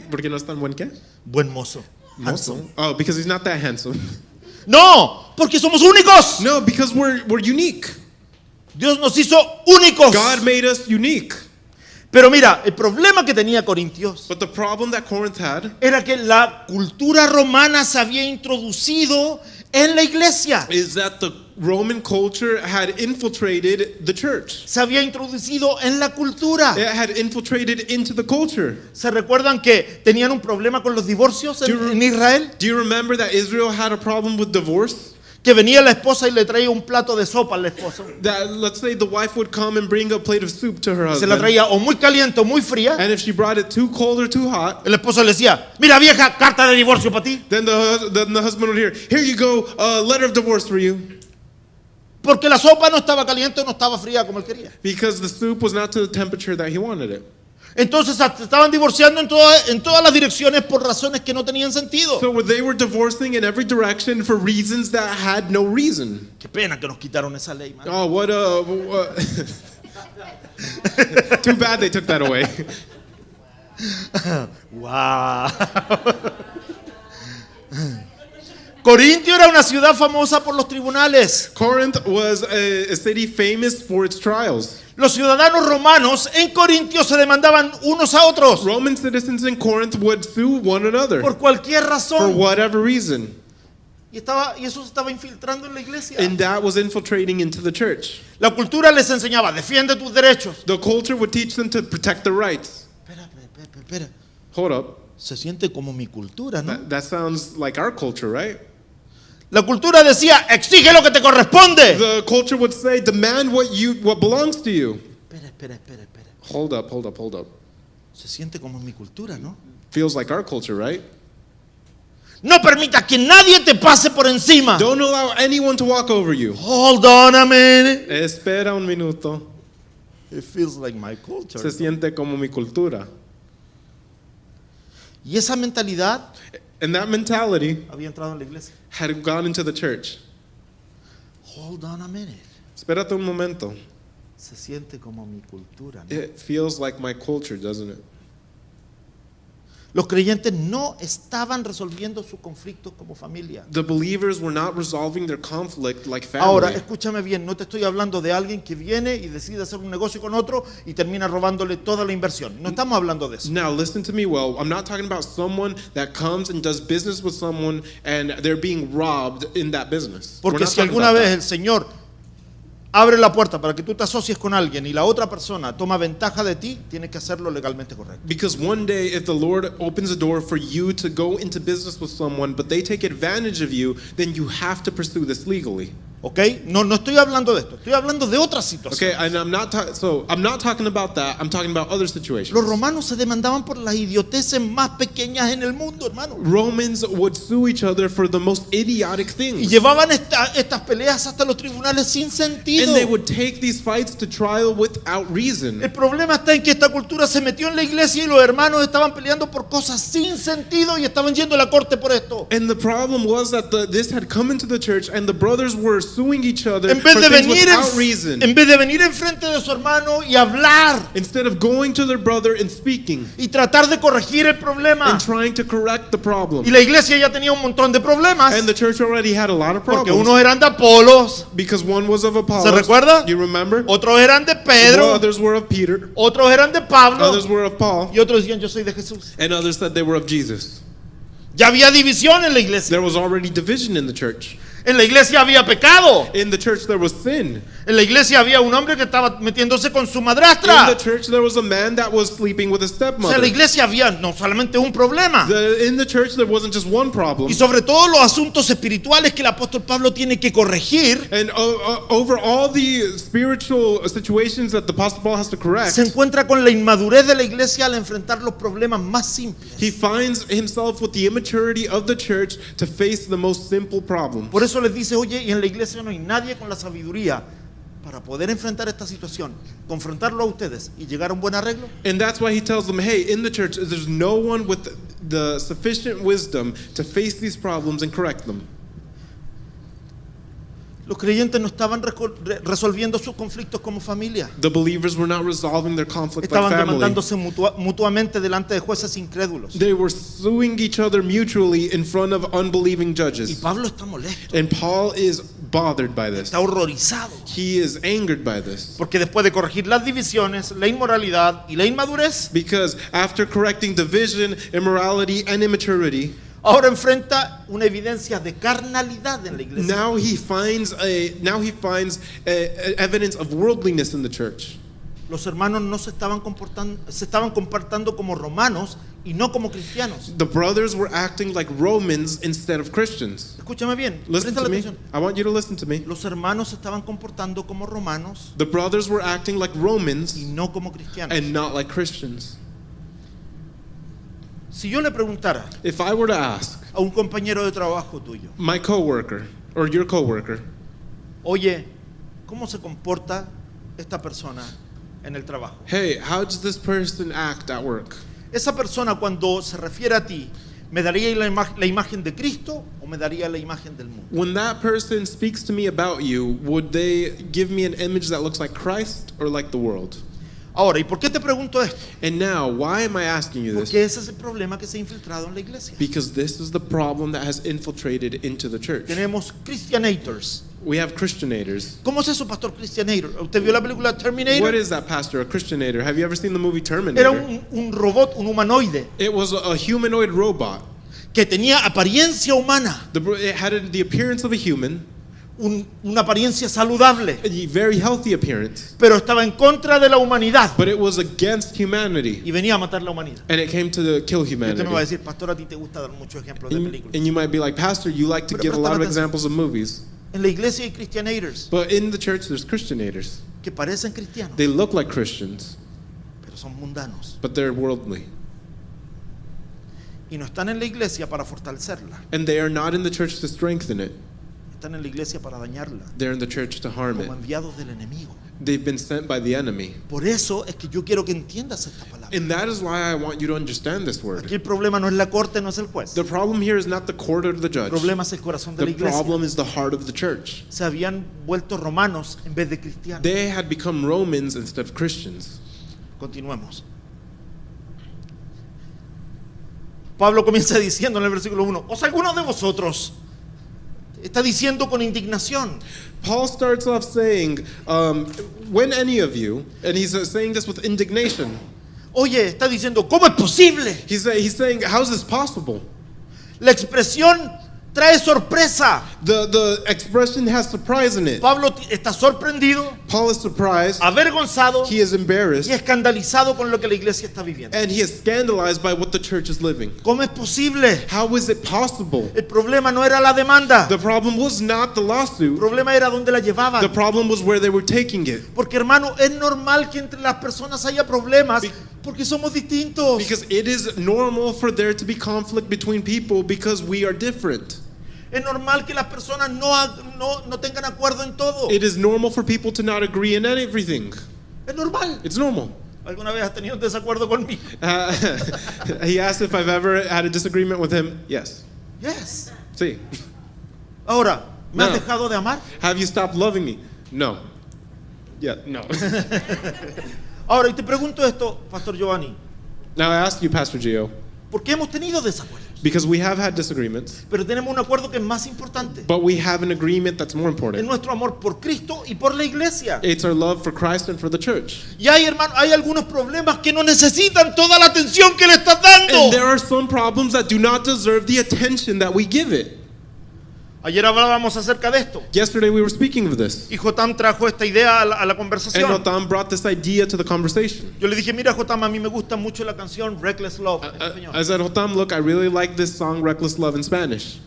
Speaker 2: porque no es tan buen qué?
Speaker 1: Buen mozo. Handsome.
Speaker 2: Oh, because he's not that handsome.
Speaker 1: No, porque somos únicos.
Speaker 2: No, because we're unique.
Speaker 1: Dios nos hizo únicos.
Speaker 2: God made us unique.
Speaker 1: Pero mira, el problema que tenía Corintios
Speaker 2: But the problem that Corinth had
Speaker 1: era que la cultura romana se había introducido en la iglesia.
Speaker 2: is that the Roman culture had infiltrated the church.
Speaker 1: Se había introducido en la cultura.
Speaker 2: It had infiltrated into the culture.
Speaker 1: ¿Se recuerdan que tenían un problema con los divorcios en Israel?
Speaker 2: Do you remember that Israel had a problem with divorce?
Speaker 1: Que venía la esposa y le traía un plato de sopa al esposo.
Speaker 2: That let's say the wife would come and bring a plate of soup to her
Speaker 1: Se la
Speaker 2: husband.
Speaker 1: traía o muy caliente o muy fría.
Speaker 2: And if she brought it too cold or too hot,
Speaker 1: El esposo le decía, mira vieja, carta de divorcio para ti.
Speaker 2: then the husband would hear, here you go, a letter of divorce for you.
Speaker 1: Porque la sopa no estaba caliente o no estaba fría como él quería.
Speaker 2: Because the soup was not to the temperature that he wanted it.
Speaker 1: Entonces se estaban divorciando en todas las direcciones por razones que no tenían sentido.
Speaker 2: So they were divorcing in every direction for reasons that had no reason.
Speaker 1: Qué pena que nos quitaron esa ley, man.
Speaker 2: Oh, what too bad they took that away.
Speaker 1: Wow. Corintio era una ciudad famosa por los tribunales.
Speaker 2: Corinth was a city famous for its trials.
Speaker 1: Los ciudadanos romanos en Corintio se demandaban unos a otros
Speaker 2: Roman citizens in Corinth would sue one another
Speaker 1: por cualquier
Speaker 2: for
Speaker 1: razón.
Speaker 2: whatever reason.
Speaker 1: Y eso se estaba infiltrando en la iglesia.
Speaker 2: And that was infiltrating into the church.
Speaker 1: La cultura les enseñaba, defiende tus derechos.
Speaker 2: The culture would teach them to protect their rights.
Speaker 1: Espera.
Speaker 2: Hold up.
Speaker 1: Se siente como mi cultura, ¿no?
Speaker 2: That sounds like our culture, right?
Speaker 1: La cultura decía, exige lo que te corresponde.
Speaker 2: The culture would say, demand what belongs to you.
Speaker 1: Espera.
Speaker 2: Hold up.
Speaker 1: Se siente como mi cultura, ¿no?
Speaker 2: Feels like our culture, right?
Speaker 1: No permitas que nadie te pase por encima.
Speaker 2: Don't allow anyone to walk over you.
Speaker 1: Hold on a minute.
Speaker 2: Espera un minuto.
Speaker 1: It feels like my culture.
Speaker 2: Se siente como mi cultura.
Speaker 1: Y esa mentalidad
Speaker 2: And that mentality
Speaker 1: había entrado en la iglesia.
Speaker 2: had gone into the church.
Speaker 1: Hold on a minute.
Speaker 2: Espérate un momento.
Speaker 1: Se siente como mi cultura, ¿no?
Speaker 2: It feels like my culture, doesn't it?
Speaker 1: Los creyentes no estaban resolviendo sus conflictos como familia.
Speaker 2: The believers were not resolving their conflict like
Speaker 1: Ahora,
Speaker 2: family.
Speaker 1: escúchame bien, no te estoy hablando de alguien que viene y decide hacer un negocio con otro y termina robándole toda la inversión. No estamos hablando de eso.
Speaker 2: Now, listen to me well. I'm not talking about someone that comes and does business with someone and they're being robbed in that business. We're
Speaker 1: Porque
Speaker 2: not
Speaker 1: si
Speaker 2: talking
Speaker 1: alguna
Speaker 2: about
Speaker 1: vez
Speaker 2: that.
Speaker 1: el Señor abre la puerta para que tú te asocies con alguien y la otra persona toma ventaja de ti, tienes que hacerlo legalmente correcto.
Speaker 2: Because one day, if the Lord opens a door for you to go into business with someone, but they take advantage of you, then you have to pursue this legally.
Speaker 1: ¿Ok? No estoy hablando de esto, estoy hablando de otras
Speaker 2: Okay,
Speaker 1: situaciones.
Speaker 2: and I'm not talking about that. I'm talking about other situations.
Speaker 1: Los romanos se demandaban por las idioteces más pequeñas en el mundo, hermano.
Speaker 2: Romans would sue each other for the most idiotic
Speaker 1: Y
Speaker 2: things.
Speaker 1: llevaban estas peleas hasta los tribunales sin sentido.
Speaker 2: And they would take these fights to trial without reason.
Speaker 1: El problema está en que esta cultura se metió en la iglesia y los hermanos estaban peleando por cosas sin sentido y estaban yendo a la corte por esto.
Speaker 2: And the problem was that this had come into the church and the brothers were suing each other
Speaker 1: En vez
Speaker 2: for
Speaker 1: de
Speaker 2: things
Speaker 1: venir
Speaker 2: without reason.
Speaker 1: en vez de venir enfrente de su hermano y hablar
Speaker 2: Instead of going to their brother and speaking
Speaker 1: y tratar de corregir el problema.
Speaker 2: and trying to correct the problem.
Speaker 1: Y la iglesia ya tenía un montón de problemas
Speaker 2: And the church already had a lot of
Speaker 1: porque
Speaker 2: problems
Speaker 1: unos eran de Apolos,
Speaker 2: because one was of Apollos.
Speaker 1: ¿se recuerda?
Speaker 2: You remember?
Speaker 1: Otros eran de Pedro,
Speaker 2: Others were of Peter.
Speaker 1: otros eran de Pablo
Speaker 2: Others were of Paul.
Speaker 1: y otros decían yo soy de Jesús.
Speaker 2: And others said they were of Jesus.
Speaker 1: Ya había división en la iglesia.
Speaker 2: There was already division in the church.
Speaker 1: En la iglesia había pecado.
Speaker 2: In the church there was sin.
Speaker 1: En la iglesia había un hombre que estaba metiéndose con su
Speaker 2: In
Speaker 1: madrastra.
Speaker 2: the church there was a man that was sleeping with his
Speaker 1: O sea, en
Speaker 2: stepmother.
Speaker 1: la iglesia había no solamente un problema.
Speaker 2: In the church there wasn't just one problem.
Speaker 1: Y sobre todo los asuntos espirituales que el apóstol Pablo tiene que corregir,
Speaker 2: And over all the spiritual situations that the Apostle Paul has to correct,
Speaker 1: se encuentra con la inmadurez de la iglesia al enfrentar los problemas más simples.
Speaker 2: he finds himself with the immaturity of the church to face the most simple problem.
Speaker 1: Por eso les dice, oye, y en la iglesia no hay nadie con la sabiduría para poder enfrentar esta situación, confrontarlo a ustedes y llegar a un buen arreglo.
Speaker 2: And that's why he tells them, hey, in the church, there's no one with the sufficient wisdom to face these problems and correct them.
Speaker 1: Los creyentes no estaban resolviendo sus conflictos como familia.
Speaker 2: The believers were not resolving their conflict like
Speaker 1: Estaban
Speaker 2: family.
Speaker 1: demandándose mutuamente delante de jueces incrédulos.
Speaker 2: They were suing each other mutually in front of unbelieving
Speaker 1: Y
Speaker 2: judges.
Speaker 1: Pablo está molesto,
Speaker 2: And Paul is bothered by this.
Speaker 1: está horrorizado.
Speaker 2: He is angered by this.
Speaker 1: Porque después de corregir las divisiones, la inmoralidad y la inmadurez,
Speaker 2: Because after correcting division, immorality, and immaturity,
Speaker 1: ahora enfrenta una evidencia de carnalidad en la iglesia.
Speaker 2: now he finds evidence of worldliness in the church.
Speaker 1: Los hermanos no se estaban comportando como romanos y no como cristianos.
Speaker 2: The brothers were acting like Romans instead of Christians.
Speaker 1: Escúchame bien,
Speaker 2: Listen
Speaker 1: presta
Speaker 2: to me.
Speaker 1: atención.
Speaker 2: I want you to listen to me.
Speaker 1: Los hermanos se estaban comportando como romanos
Speaker 2: The brothers were acting like
Speaker 1: y
Speaker 2: Romans
Speaker 1: no como cristianos.
Speaker 2: and not like Christians.
Speaker 1: Si yo le preguntara
Speaker 2: If I were to ask
Speaker 1: a un compañero de trabajo tuyo,
Speaker 2: my coworker or your coworker,
Speaker 1: oye, ¿cómo se comporta esta persona en el trabajo?
Speaker 2: hey, how does this person act at work?
Speaker 1: Esa persona cuando se refiere a ti, ¿me daría la imagen de Cristo o me daría la imagen del mundo?
Speaker 2: When that person speaks to me about you, would they give me an image that looks like Christ or like the world?
Speaker 1: Ahora, ¿y por qué te pregunto esto?
Speaker 2: And now, why am I asking you this?
Speaker 1: Porque ese es el problema que se ha infiltrado en la iglesia.
Speaker 2: Because this is the problem that has infiltrated into the church.
Speaker 1: Tenemos Christianators.
Speaker 2: We have Christianators.
Speaker 1: ¿Cómo es eso, pastor Christianator? ¿Usted vio la película
Speaker 2: What
Speaker 1: Terminator?
Speaker 2: is that, Pastor? A Christianator? Have you ever seen the movie
Speaker 1: Era
Speaker 2: Terminator?
Speaker 1: un robot, un humanoide,
Speaker 2: It was a humanoid robot.
Speaker 1: que tenía apariencia humana,
Speaker 2: It had the appearance of a human,
Speaker 1: una apariencia saludable,
Speaker 2: a very healthy appearance,
Speaker 1: pero estaba en contra de la humanidad
Speaker 2: but it was against humanity,
Speaker 1: y venía a matar la humanidad.
Speaker 2: and it came to kill
Speaker 1: Y usted me va a
Speaker 2: humanity.
Speaker 1: decir, pastor, a ti te gusta dar muchos ejemplos de
Speaker 2: And
Speaker 1: películas.
Speaker 2: you might be like, Pastor, you like to
Speaker 1: Pero
Speaker 2: give a lot of
Speaker 1: préstame atención.
Speaker 2: examples of movies.
Speaker 1: En la iglesia hay Christianators
Speaker 2: But in the church, there's Christianators.
Speaker 1: que parecen cristianos,
Speaker 2: They look like Christians,
Speaker 1: pero son mundanos.
Speaker 2: but they're worldly.
Speaker 1: Y no están en la iglesia para fortalecerla,
Speaker 2: And they are not in the church to strengthen it.
Speaker 1: están en la iglesia para dañarla,
Speaker 2: They're in the church to harm it.
Speaker 1: como enviados del enemigo.
Speaker 2: They've been sent by the enemy.
Speaker 1: Por eso es que yo quiero que entiendas esta palabra.
Speaker 2: And that is why I want you to understand this word.
Speaker 1: Aquí el problema no es la corte, no es el juez.
Speaker 2: The problem here is not the court or the
Speaker 1: El
Speaker 2: judge.
Speaker 1: problema es el corazón de la
Speaker 2: The
Speaker 1: iglesia.
Speaker 2: problem is the heart of the church.
Speaker 1: Se habían vuelto romanos en vez de cristianos.
Speaker 2: They had become Romans instead of Christians.
Speaker 1: Continuemos. Pablo comienza diciendo en el versículo 1, ¿os alguno de vosotros? Está diciendo con indignación.
Speaker 2: Paul starts off saying, when any of you, and he's saying this with indignation.
Speaker 1: Oye, está diciendo, ¿cómo es posible?
Speaker 2: He's saying, how's this possible?
Speaker 1: La expresión trae sorpresa.
Speaker 2: The expression has surprise in it.
Speaker 1: Pablo está sorprendido,
Speaker 2: Paul is surprised,
Speaker 1: avergonzado
Speaker 2: he is
Speaker 1: y
Speaker 2: embarrassed,
Speaker 1: escandalizado con lo que la iglesia está viviendo.
Speaker 2: and he is scandalized by what the church is living.
Speaker 1: ¿Cómo es posible?
Speaker 2: How is it possible?
Speaker 1: El problema no era la demanda.
Speaker 2: The problem was not the
Speaker 1: El
Speaker 2: lawsuit.
Speaker 1: problema era dónde la
Speaker 2: The
Speaker 1: llevaban.
Speaker 2: problem was where they were taking it.
Speaker 1: Porque hermano, es normal que entre las personas haya problemas porque somos distintos.
Speaker 2: Because it is normal for there to be conflict between people because we are different.
Speaker 1: Es normal que las personas no tengan acuerdo en todo.
Speaker 2: It is normal for people to not agree in everything.
Speaker 1: Es normal.
Speaker 2: It's normal.
Speaker 1: ¿Alguna vez has tenido un desacuerdo conmigo?
Speaker 2: He asked if I've ever had a disagreement with him. Yes.
Speaker 1: Yes.
Speaker 2: Sí.
Speaker 1: Ahora, ¿me has
Speaker 2: No.
Speaker 1: dejado de amar?
Speaker 2: Have you stopped loving me? No. Yeah, no.
Speaker 1: Ahora, y te pregunto esto, Pastor Giovanni.
Speaker 2: Now I ask you, Pastor Gio,
Speaker 1: Porque hemos tenido desacuerdos,
Speaker 2: because we have had disagreements,
Speaker 1: pero tenemos un acuerdo que es más importante.
Speaker 2: but we have an agreement that's more
Speaker 1: Es
Speaker 2: important.
Speaker 1: nuestro amor por Cristo y por la iglesia.
Speaker 2: It's our love for Christ and for the church.
Speaker 1: Y hay, hermano, hay algunos problemas que no necesitan toda la atención que le estás dando.
Speaker 2: And there are some problems that do not deserve the attention that we give it.
Speaker 1: Ayer hablábamos acerca de esto.
Speaker 2: Yesterday we were speaking of this,
Speaker 1: Y Jotam trajo esta idea a la
Speaker 2: and
Speaker 1: conversación.
Speaker 2: Notam brought this idea to the conversation.
Speaker 1: Yo le dije, mira Jotam, a mí me gusta mucho la canción Reckless Love en español.
Speaker 2: I said, Hotam, look, I really like this song, Reckless Love, in Spanish.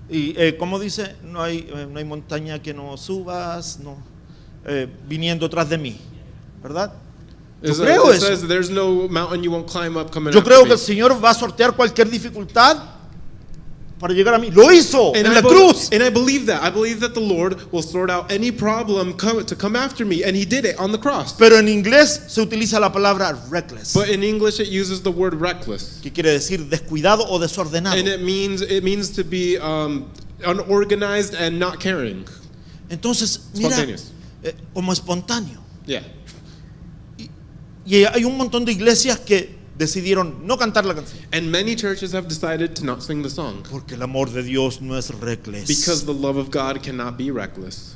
Speaker 1: Y como dice, no hay montaña que no subas, no, viniendo tras de mí, ¿verdad? Yo creo
Speaker 2: It
Speaker 1: eso.
Speaker 2: says, there's no mountain you won't climb up coming
Speaker 1: Yo
Speaker 2: after
Speaker 1: creo
Speaker 2: me.
Speaker 1: que el Señor va a sortear cualquier dificultad para llegar a mí. Lo hizo
Speaker 2: And
Speaker 1: en
Speaker 2: I
Speaker 1: la
Speaker 2: be-
Speaker 1: cruz.
Speaker 2: and I believe that. I believe that the Lord will sort out any problem to come after me, and He did it on the cross.
Speaker 1: Pero en inglés se utiliza la palabra reckless,
Speaker 2: But in English, it uses the word reckless,
Speaker 1: que quiere decir descuidado o desordenado.
Speaker 2: and it means to be unorganized and not caring.
Speaker 1: Entonces, mira,
Speaker 2: Spontaneous.
Speaker 1: Como espontáneo.
Speaker 2: Yeah.
Speaker 1: Y hay un montón de iglesias que decidieron no cantar la canción.
Speaker 2: And many churches have decided to not sing the song
Speaker 1: Porque el amor de Dios no es reckless.
Speaker 2: because the love of God cannot be reckless.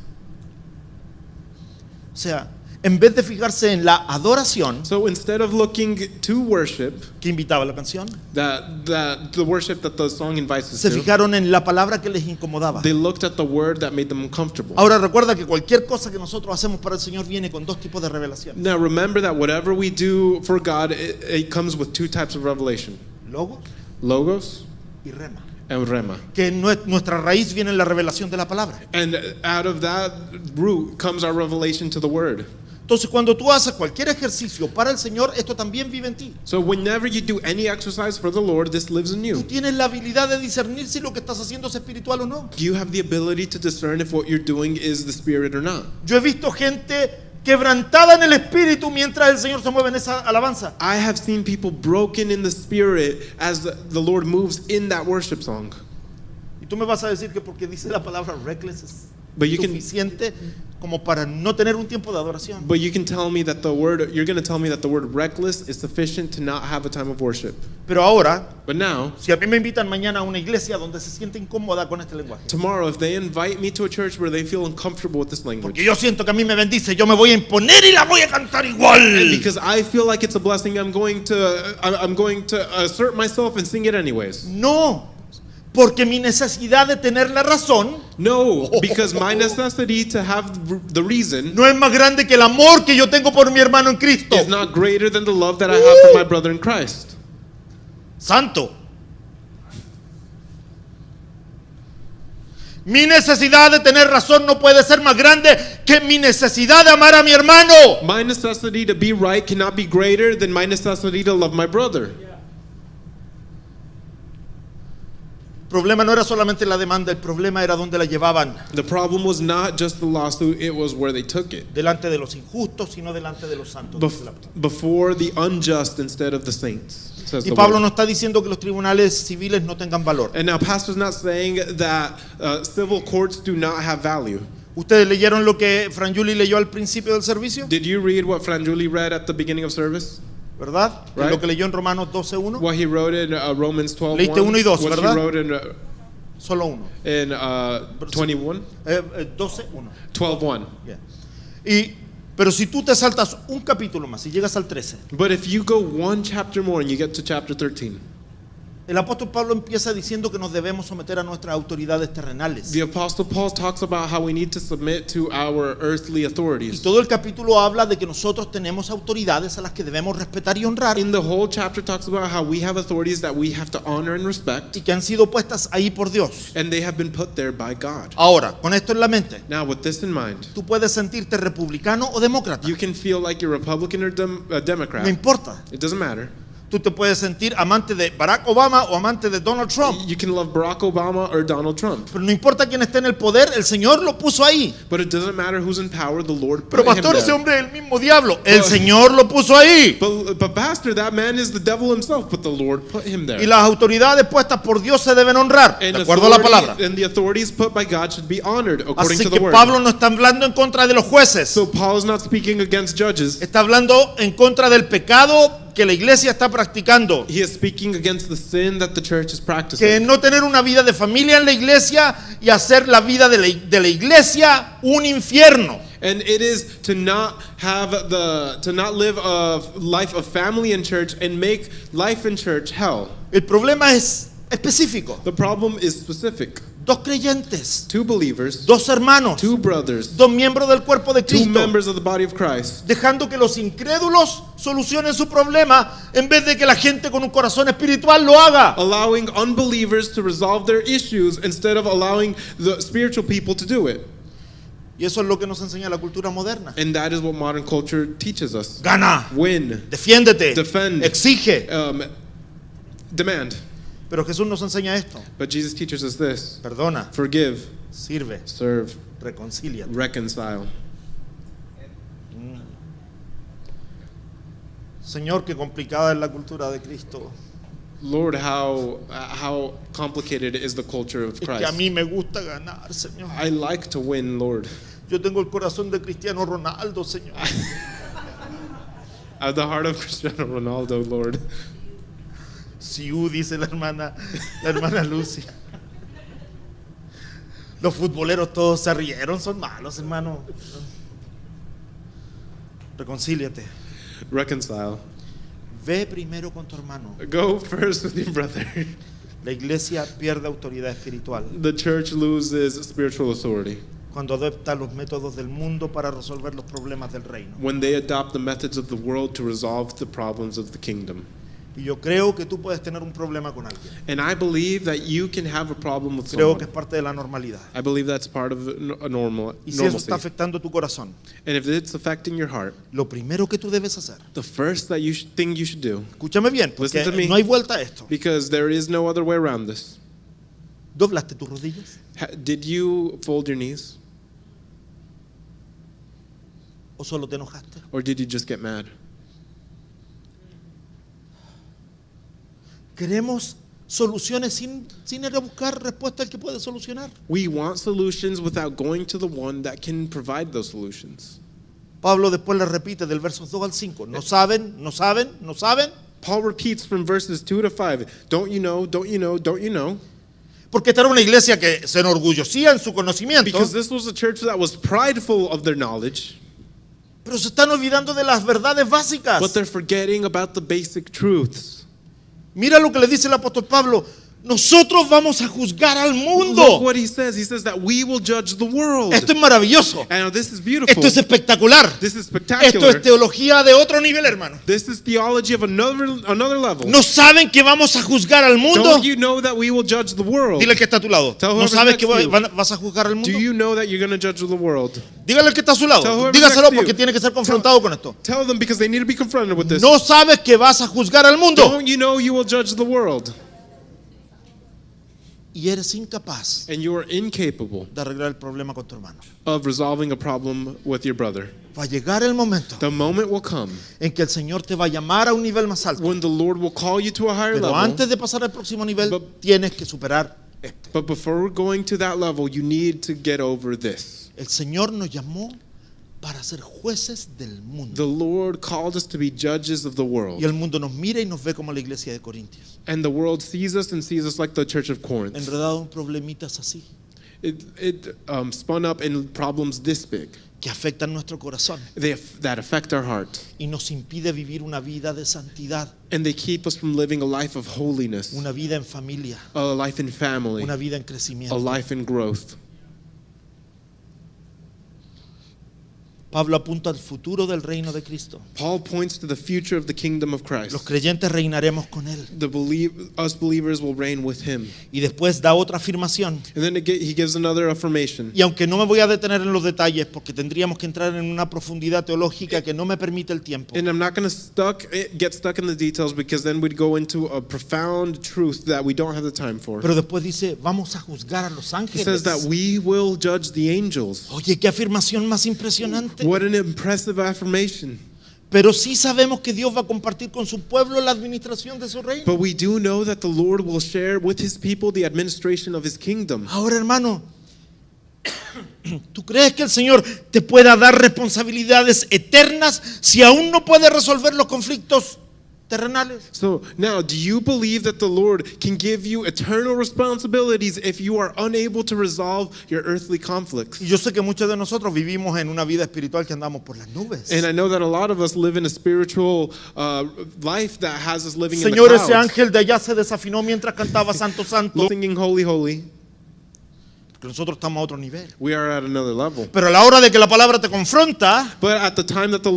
Speaker 1: O sea, en vez de fijarse en la adoración
Speaker 2: So instead of looking to worship,
Speaker 1: que invitaba la canción,
Speaker 2: the worship that the song invites us
Speaker 1: se
Speaker 2: to,
Speaker 1: fijaron en la palabra que les incomodaba.
Speaker 2: they looked at the word that made them uncomfortable.
Speaker 1: Ahora recuerda que cualquier cosa que nosotros hacemos para el Señor viene con dos tipos de revelación.
Speaker 2: Now remember that whatever we do for God, it comes with two types of revelation:
Speaker 1: Logos
Speaker 2: logos
Speaker 1: y rema.
Speaker 2: and rema.
Speaker 1: Que nuestra raíz viene en la revelación de la palabra.
Speaker 2: And out of that root comes our revelation to the word.
Speaker 1: Entonces cuando tú haces cualquier ejercicio para el Señor, esto también vive en ti.
Speaker 2: So whenever you do any exercise for the Lord, this lives in
Speaker 1: Tú
Speaker 2: you.
Speaker 1: tienes la habilidad de discernir si lo que estás haciendo es espiritual o no.
Speaker 2: You have the ability to discern if what you're doing is the spirit or not.
Speaker 1: Yo he visto gente quebrantada en el espíritu mientras el Señor se mueve en esa alabanza.
Speaker 2: I have seen people broken in the spirit as the Lord moves in that worship song.
Speaker 1: Y tú me vas a decir que porque dice la palabra reckless es
Speaker 2: But you can-
Speaker 1: suficiente como para no tener un tiempo de adoración.
Speaker 2: But you can tell me that you're going to tell me that the word reckless is sufficient to not have a time of worship.
Speaker 1: Pero ahora,
Speaker 2: But now,
Speaker 1: si a mí me invitan mañana a una iglesia donde se siente incómoda con este lenguaje,
Speaker 2: tomorrow, if they invite me to a church where they feel uncomfortable with this
Speaker 1: porque
Speaker 2: language,
Speaker 1: yo siento que a mí me bendice, yo me voy a imponer y la voy a cantar igual.
Speaker 2: and because I feel like it's a blessing, I'm going to assert myself and sing it anyways.
Speaker 1: No, porque mi necesidad de tener la razón
Speaker 2: No, because my necessity to have the reason
Speaker 1: no es más grande que el amor que yo tengo por mi hermano en Cristo.
Speaker 2: is not greater than the love that I have for my brother in Christ.
Speaker 1: Santo. Mi necesidad de tener razón no puede ser más grande que mi necesidad de amar a mi hermano.
Speaker 2: My necessity to be right cannot be greater than my necessity to love my brother.
Speaker 1: El problema no era solamente la demanda, el problema era dónde la llevaban.
Speaker 2: The problem was not just the lawsuit, it was where they took it.
Speaker 1: Delante de los injustos, sino delante de los santos. dice la palabra.
Speaker 2: Before the unjust instead of the saints, says
Speaker 1: Y
Speaker 2: the
Speaker 1: Pablo
Speaker 2: word.
Speaker 1: no está diciendo que los tribunales civiles no tengan valor.
Speaker 2: And now pastor's not saying that civil courts do not have value.
Speaker 1: ¿Ustedes leyeron lo que Franjuli leyó al principio del servicio?
Speaker 2: Did you read what Franjuli read at the beginning of service?
Speaker 1: ¿Verdad?
Speaker 2: Right.
Speaker 1: Lo que leyó en Romanos 12:1.
Speaker 2: What he wrote in Romans 12:1.
Speaker 1: Leíste uno y dos,
Speaker 2: What
Speaker 1: ¿verdad?
Speaker 2: he wrote in
Speaker 1: Solo uno.
Speaker 2: 21,
Speaker 1: 12:1.
Speaker 2: 12:1.
Speaker 1: Yeah. Pero si tú te saltas un capítulo más y llegas al 13,
Speaker 2: But if you go one chapter more and you get to chapter 13,
Speaker 1: El apóstol Pablo empieza diciendo que nos debemos someter a nuestras autoridades terrenales.
Speaker 2: The Apostle Paul talks about how we need to submit to our earthly
Speaker 1: Y
Speaker 2: authorities.
Speaker 1: todo el capítulo habla de que nosotros tenemos autoridades a las que debemos respetar y honrar
Speaker 2: In the whole chapter talks about how we have authorities that we have to honor and respect,
Speaker 1: y que han sido puestas ahí por Dios.
Speaker 2: and they have been put there by God.
Speaker 1: Ahora, con esto en la mente,
Speaker 2: Now, with this in mind,
Speaker 1: tú puedes sentirte republicano o demócrata.
Speaker 2: you can feel like you're Republican or
Speaker 1: No
Speaker 2: Democrat.
Speaker 1: importa.
Speaker 2: It doesn't matter.
Speaker 1: Tú te puedes sentir amante de Barack Obama o amante de Donald Trump.
Speaker 2: You can love Barack Obama or Donald Trump.
Speaker 1: Pero no importa quién esté en el poder, el Señor lo puso ahí.
Speaker 2: But it doesn't matter who's in power, the Lord
Speaker 1: Pero
Speaker 2: put him
Speaker 1: pastor, ese
Speaker 2: there.
Speaker 1: hombre es el mismo diablo. El Señor lo puso ahí.
Speaker 2: But pastor, that man is the devil himself, but the Lord put him there.
Speaker 1: Y las autoridades puestas por Dios se deben honrar, de
Speaker 2: And
Speaker 1: acuerdo a la palabra.
Speaker 2: and the authorities put by God should be honored according
Speaker 1: Así
Speaker 2: to
Speaker 1: que
Speaker 2: the word.
Speaker 1: Pablo no está hablando en contra de los jueces.
Speaker 2: So Paul is not speaking against judges.
Speaker 1: Está hablando en contra del pecado que la iglesia está practicando.
Speaker 2: He is speaking against the sin that the church is
Speaker 1: Que
Speaker 2: practicing.
Speaker 1: no tener una vida de familia en la iglesia y hacer la vida de la iglesia un infierno.
Speaker 2: And it is to not live a life of family in church and make life in church hell.
Speaker 1: El problema es específico.
Speaker 2: The problem is specific.
Speaker 1: Dos creyentes,
Speaker 2: Two believers,
Speaker 1: dos hermanos,
Speaker 2: two brothers,
Speaker 1: dos miembros del cuerpo de
Speaker 2: two
Speaker 1: Cristo,
Speaker 2: members of the body of Christ,
Speaker 1: dejando que los incrédulos solucionen su problema en vez de que la gente con un corazón espiritual lo haga.
Speaker 2: allowing unbelievers to resolve their issues instead of allowing the spiritual people to do it.
Speaker 1: Y eso es lo que nos enseña la cultura moderna.
Speaker 2: And that is what modern culture teaches us.
Speaker 1: Gana,
Speaker 2: Win,
Speaker 1: defiéndete,
Speaker 2: defend,
Speaker 1: exige.
Speaker 2: demand.
Speaker 1: Pero Jesús nos enseña esto.
Speaker 2: But Jesus teaches us this:
Speaker 1: Perdona,
Speaker 2: forgive,
Speaker 1: sirve,
Speaker 2: serve,
Speaker 1: reconcíliate.
Speaker 2: reconcile.
Speaker 1: Señor, qué complicada es la cultura de Cristo.
Speaker 2: Lord, how complicated is the culture of
Speaker 1: Es que a
Speaker 2: Christ.
Speaker 1: mí me gusta ganar, Señor.
Speaker 2: I like to win, Lord.
Speaker 1: Yo tengo el corazón de Cristiano Ronaldo, Señor.
Speaker 2: I have the heart of Cristiano Ronaldo, Lord.
Speaker 1: Siú, dice la hermana Lucia. Los futboleros todos se rieron, son malos, hermano. Reconcíliate.
Speaker 2: Reconcile.
Speaker 1: Ve primero con tu hermano.
Speaker 2: Go first with your brother.
Speaker 1: La iglesia pierde autoridad espiritual
Speaker 2: The church loses spiritual authority
Speaker 1: cuando adopta los métodos del mundo para resolver los problemas del reino.
Speaker 2: when they adopt the methods of the world to resolve the problems of the kingdom.
Speaker 1: Y yo creo que tú puedes tener un problema con alguien.
Speaker 2: And I believe that you can have a problem with
Speaker 1: Creo que es
Speaker 2: someone.
Speaker 1: parte de la normalidad.
Speaker 2: I believe that's part of a
Speaker 1: Y si eso
Speaker 2: normalcy.
Speaker 1: está afectando tu corazón,
Speaker 2: And if it's affecting your heart,
Speaker 1: lo primero que tú debes hacer,
Speaker 2: the first thing you should do,
Speaker 1: escúchame bien,
Speaker 2: Listen to
Speaker 1: porque
Speaker 2: me.
Speaker 1: no hay vuelta a esto.
Speaker 2: because there is no other way around this.
Speaker 1: ¿Doblaste tus rodillas
Speaker 2: Did you fold your knees?
Speaker 1: o solo te enojaste?
Speaker 2: Or did you just get mad?
Speaker 1: Queremos soluciones sin ir a buscar respuesta al que puede solucionar.
Speaker 2: We want solutions without going to the one that can provide those solutions.
Speaker 1: Pablo después le repite del versos 2 al 5. No saben, no saben, no saben.
Speaker 2: Paul repeats from verses 2 to 5. Don't you know, don't you know, don't you know?
Speaker 1: Porque esta era una iglesia que se enorgullecía en su conocimiento,
Speaker 2: Because this was a church that was prideful of their knowledge,
Speaker 1: pero se están olvidando de las verdades básicas.
Speaker 2: but they're forgetting about the basic truths.
Speaker 1: Mira lo que le dice el apóstol Pablo. Nosotros vamos a juzgar al
Speaker 2: Look
Speaker 1: mundo.
Speaker 2: what he says. He says that we will judge the world.
Speaker 1: Esto es maravilloso.
Speaker 2: And this is beautiful.
Speaker 1: Esto es espectacular.
Speaker 2: This is
Speaker 1: Esto
Speaker 2: spectacular.
Speaker 1: es teología de otro nivel, hermano.
Speaker 2: This is theology of another level.
Speaker 1: ¿No saben que vamos a juzgar al mundo?
Speaker 2: Don't you know that we will judge the world?
Speaker 1: Dile al que está a tu lado.
Speaker 2: Tell
Speaker 1: ¿No
Speaker 2: whoever's
Speaker 1: sabes
Speaker 2: next
Speaker 1: que
Speaker 2: to you.
Speaker 1: vas a juzgar al mundo?
Speaker 2: Do you know that you're going to judge the world?
Speaker 1: Dígale al que está a su lado.
Speaker 2: Tell whoever's
Speaker 1: Dígaselo
Speaker 2: next to
Speaker 1: porque
Speaker 2: you.
Speaker 1: tiene que ser confrontado con esto.
Speaker 2: Tell them because they need to be confronted with this.
Speaker 1: ¿No sabes que vas a juzgar al mundo?
Speaker 2: Don't you know you will judge the world?
Speaker 1: Y eres incapaz
Speaker 2: And you are incapable
Speaker 1: de arreglar el problema con tu hermano.
Speaker 2: of resolving a problem with your brother.
Speaker 1: Va a llegar el momento
Speaker 2: The moment will come
Speaker 1: en que el Señor te va a llamar a un nivel más alto.
Speaker 2: when the Lord will call you to a higher
Speaker 1: Pero
Speaker 2: level.
Speaker 1: antes de pasar al próximo nivel,
Speaker 2: But-
Speaker 1: tienes que superar este.
Speaker 2: But before going to that level, you need to get over this.
Speaker 1: El Señor nos llamó para ser jueces del mundo.
Speaker 2: The Lord called us to be judges of the world.
Speaker 1: Y el mundo nos mira y nos ve como la iglesia de Corintios.
Speaker 2: And the world sees us and sees us like the church of Corinth.
Speaker 1: Enredado en problemitas así.
Speaker 2: It spun up in problems this big.
Speaker 1: que afectan nuestro corazón
Speaker 2: that affect our heart.
Speaker 1: y nos impide vivir una vida de santidad,
Speaker 2: And they keep us from living a life of holiness,
Speaker 1: una vida en familia,
Speaker 2: a life in family,
Speaker 1: una vida en
Speaker 2: a
Speaker 1: crecimiento.
Speaker 2: life in growth.
Speaker 1: Pablo apunta al futuro del reino de Cristo.
Speaker 2: Paul points to the future of the kingdom of
Speaker 1: Los
Speaker 2: Christ.
Speaker 1: creyentes reinaremos con él.
Speaker 2: Us believers will reign with him.
Speaker 1: Y después da otra afirmación.
Speaker 2: And then he gives another affirmation.
Speaker 1: Y aunque no me voy a detener en los detalles porque tendríamos que entrar en una profundidad teológica que no me permite el tiempo.
Speaker 2: And I'm not going to get stuck in the details because then we'd go into a profound truth that we don't have the time for.
Speaker 1: Pero después dice, vamos a juzgar a los
Speaker 2: He says that
Speaker 1: ángeles.
Speaker 2: we will judge the angels.
Speaker 1: Oye, qué afirmación más impresionante.
Speaker 2: What an impressive affirmation.
Speaker 1: Pero sí sabemos que Dios va a compartir con su pueblo la administración de su reino.
Speaker 2: But we do know that the Lord will share with his people the administration of his kingdom.
Speaker 1: Ahora, hermano, ¿tú crees que el Señor te pueda dar responsabilidades eternas si aún no puede resolver los conflictos terrenales?
Speaker 2: So now, do you believe that the Lord can give you eternal responsibilities if you are unable to resolve your earthly conflicts?
Speaker 1: Y yo sé que muchos de nosotros vivimos en una vida espiritual que andamos por las nubes.
Speaker 2: And I know that a lot of us live in a spiritual life that has us living in the
Speaker 1: Señor, ese
Speaker 2: clouds.
Speaker 1: ángel de allá se desafinó mientras cantaba Santo, Santo.
Speaker 2: Singing holy, holy.
Speaker 1: Porque nosotros estamos a otro nivel.
Speaker 2: We are at another level.
Speaker 1: Pero a la hora de que la palabra te confronta,
Speaker 2: But at the time that the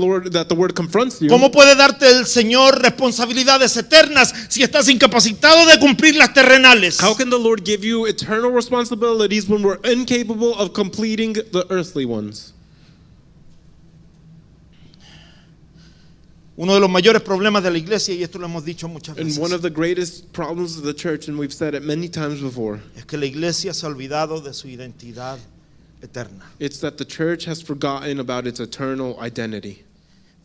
Speaker 2: word confronts you,
Speaker 1: ¿cómo puede darte el Señor responsabilidades eternas si estás incapacitado de cumplir las terrenales?
Speaker 2: how can the Lord give you eternal responsibilities when we're incapable of completing the earthly ones?
Speaker 1: Uno de los mayores problemas de la iglesia, y esto lo hemos dicho muchas
Speaker 2: And
Speaker 1: veces,
Speaker 2: one of the greatest problems of the church, and we've said it many times before,
Speaker 1: es que la iglesia se ha olvidado de su identidad eterna.
Speaker 2: it's that the church has forgotten about its eternal identity.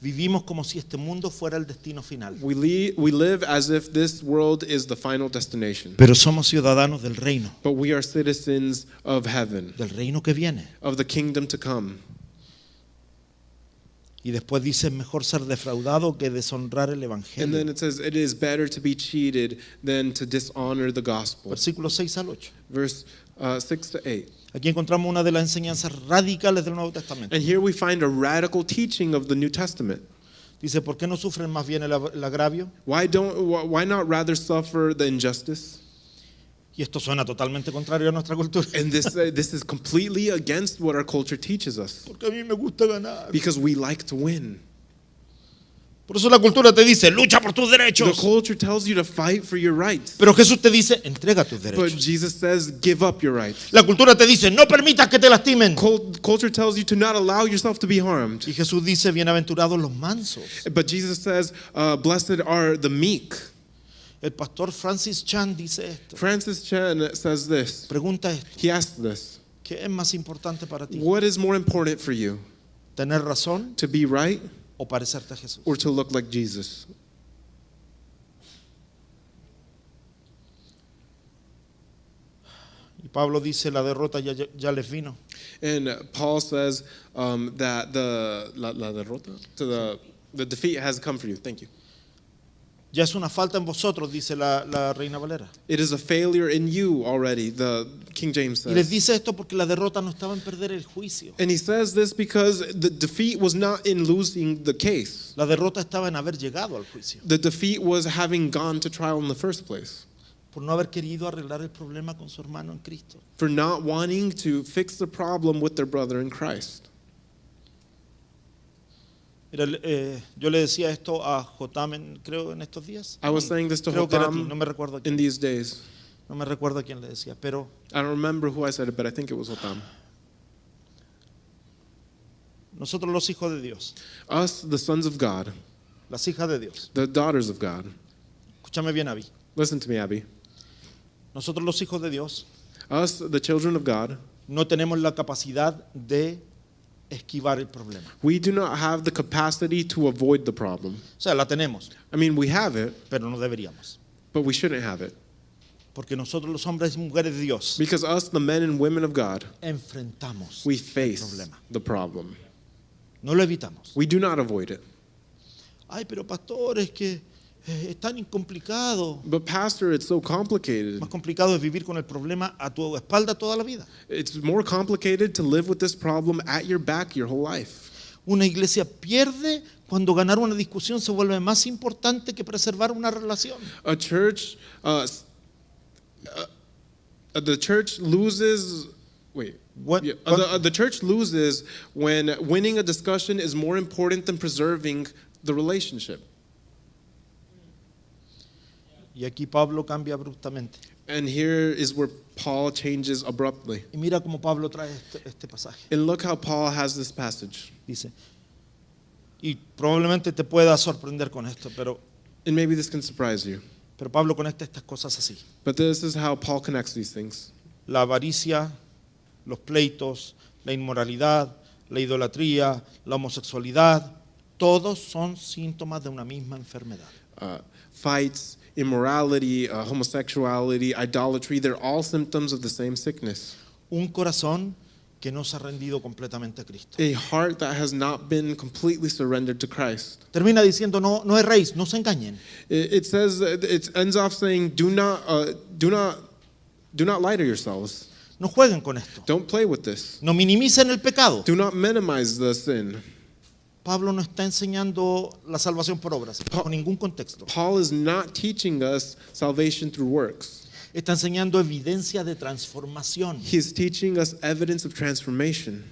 Speaker 1: Vivimos como si este mundo fuera el destino final.
Speaker 2: We live as if this world is the final destination.
Speaker 1: Pero somos ciudadanos del reino,
Speaker 2: But we are citizens of heaven,
Speaker 1: del reino que viene.
Speaker 2: of the kingdom to come.
Speaker 1: Y después dice, es mejor ser defraudado que deshonrar el
Speaker 2: And then
Speaker 1: evangelio.
Speaker 2: it says, it is better to be cheated than to dishonor the gospel.
Speaker 1: Versículos 6 al 8.
Speaker 2: Verse 6 to 8.
Speaker 1: Aquí encontramos una de las enseñanzas radicales del Nuevo Testamento.
Speaker 2: And here we find a radical teaching of the New Testament.
Speaker 1: Dice, ¿por qué no sufren más bien el agravio?
Speaker 2: Why not rather suffer the injustice?
Speaker 1: Y esto suena totalmente contrario a nuestra cultura.
Speaker 2: And this is completely against what our culture teaches us,
Speaker 1: Porque a mí me gusta ganar.
Speaker 2: because we like to win.
Speaker 1: Por eso la cultura te dice, lucha por tus
Speaker 2: The
Speaker 1: derechos.
Speaker 2: culture tells you to fight for your rights,
Speaker 1: Pero Jesús te dice, entrega tus
Speaker 2: but
Speaker 1: derechos.
Speaker 2: Jesus says give up your rights.
Speaker 1: La cultura te dice, no permitas que te lastimen.
Speaker 2: Culture tells you to not allow yourself to be harmed,
Speaker 1: Y Jesús dice, bienaventurados los mansos.
Speaker 2: but Jesus says blessed are the meek.
Speaker 1: El pastor Francis Chan dice esto.
Speaker 2: Francis Chan says this.
Speaker 1: Pregunta esto,
Speaker 2: He asks this:
Speaker 1: ¿qué es más importante para ti?
Speaker 2: what is more important for you,
Speaker 1: ¿Tener razón
Speaker 2: to be right
Speaker 1: o parecerte a Jesús?
Speaker 2: or to look like Jesus?
Speaker 1: Y Pablo dice, la derrota ya les vino.
Speaker 2: And Paul says that la derrota, the defeat has come for you. Thank you.
Speaker 1: Ya es una falta en vosotros, dice la Reina Valera.
Speaker 2: It is a failure in you already, the King James
Speaker 1: Y les
Speaker 2: says.
Speaker 1: dice esto porque la derrota no estaba en perder el juicio.
Speaker 2: And he says this because the defeat was not in losing the case.
Speaker 1: La derrota estaba en haber llegado al juicio.
Speaker 2: The defeat was having gone to trial in the first place,
Speaker 1: Por no haber querido arreglar el problema con su hermano en Cristo.
Speaker 2: for not wanting to fix the problem with their brother in Christ.
Speaker 1: Mira, yo le decía esto a Jotam, creo, en estos días.
Speaker 2: I was saying this to
Speaker 1: Creo que era a ti, no
Speaker 2: Hotam
Speaker 1: me recuerdo a
Speaker 2: in
Speaker 1: quién.
Speaker 2: these days.
Speaker 1: No me recuerdo a quién le decía, pero
Speaker 2: I don't remember who I said it, but I think it was Hotam.
Speaker 1: nosotros los hijos de Dios,
Speaker 2: Us, the sons of God,
Speaker 1: las hijas de Dios,
Speaker 2: the daughters of God.
Speaker 1: escúchame bien, Abby.
Speaker 2: Listen to me, Abby.
Speaker 1: Nosotros los hijos de Dios
Speaker 2: Us, the children of God,
Speaker 1: no tenemos la capacidad de esquivar el problema.
Speaker 2: we do not have the capacity to avoid the problem.
Speaker 1: O sea, la tenemos,
Speaker 2: I mean, we have it,
Speaker 1: pero no deberíamos.
Speaker 2: but we shouldn't have it.
Speaker 1: Porque nosotros los hombres y mujeres de Dios
Speaker 2: Because us, the men and women of God,
Speaker 1: enfrentamos
Speaker 2: we
Speaker 1: el
Speaker 2: face
Speaker 1: problema.
Speaker 2: the problem.
Speaker 1: No lo evitamos.
Speaker 2: We do not avoid it.
Speaker 1: Ay, pero pastor, es que Es tan complicado.
Speaker 2: But pastor, it's so complicated.
Speaker 1: Más complicado es vivir con el problema a tu espalda toda la vida.
Speaker 2: It's more complicated to live with this problem at your back your whole life.
Speaker 1: Una iglesia pierde cuando ganar una discusión se vuelve más importante que preservar una relación.
Speaker 2: A church, the church loses. Wait.
Speaker 1: What-
Speaker 2: Yeah, the church loses when winning a discussion is more important than preserving the relationship.
Speaker 1: Y aquí Pablo cambia abruptamente.
Speaker 2: And here is where Paul changes abruptly.
Speaker 1: Y mira cómo Pablo trae este pasaje.
Speaker 2: And look how Paul has this passage.
Speaker 1: Dice, y probablemente te pueda sorprender con esto, pero
Speaker 2: And maybe this can surprise you.
Speaker 1: Pablo conecta estas cosas así.
Speaker 2: But this is how Paul connects these things.
Speaker 1: La avaricia, los pleitos, la inmoralidad, la idolatría, la homosexualidad, todos son síntomas de una misma enfermedad.
Speaker 2: Fights, immorality, homosexuality, idolatry, they're all symptoms of the same sickness.
Speaker 1: Un corazón que no se ha rendido completamente a Cristo.
Speaker 2: A heart that has not been completely surrendered to Christ.
Speaker 1: Termina diciendo, no erréis, no se engañen.
Speaker 2: It says, it ends off saying, do not lie to yourselves.
Speaker 1: No jueguen con esto.
Speaker 2: Don't play with this.
Speaker 1: No minimicen el pecado.
Speaker 2: Do not minimize the sin.
Speaker 1: Pablo no está enseñando la salvación por obras, bajo ningún contexto.
Speaker 2: Paul is not teaching us salvation through works.
Speaker 1: Está enseñando evidencia de transformación.
Speaker 2: He's teaching us evidence of transformation.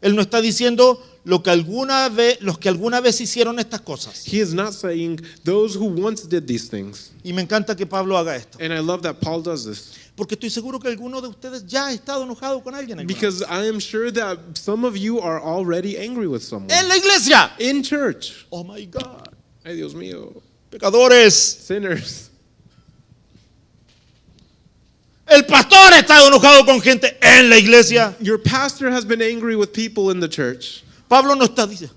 Speaker 1: Él no está diciendo los que alguna vez hicieron estas cosas.
Speaker 2: He is not saying those who once did these things.
Speaker 1: Y me encanta que Pablo haga esto.
Speaker 2: And I love that Paul does this.
Speaker 1: Porque estoy seguro que alguno de ustedes ya ha estado enojado con alguien.
Speaker 2: Because I am sure that some of you are already angry with someone.
Speaker 1: En la iglesia.
Speaker 2: In church.
Speaker 1: Oh my God.
Speaker 2: Ay, Dios mío.
Speaker 1: Pecadores.
Speaker 2: Sinners.
Speaker 1: El pastor ha estado enojado con gente en la iglesia.
Speaker 2: Your pastor has been angry with people in the church.
Speaker 1: Pablo no está diciendo,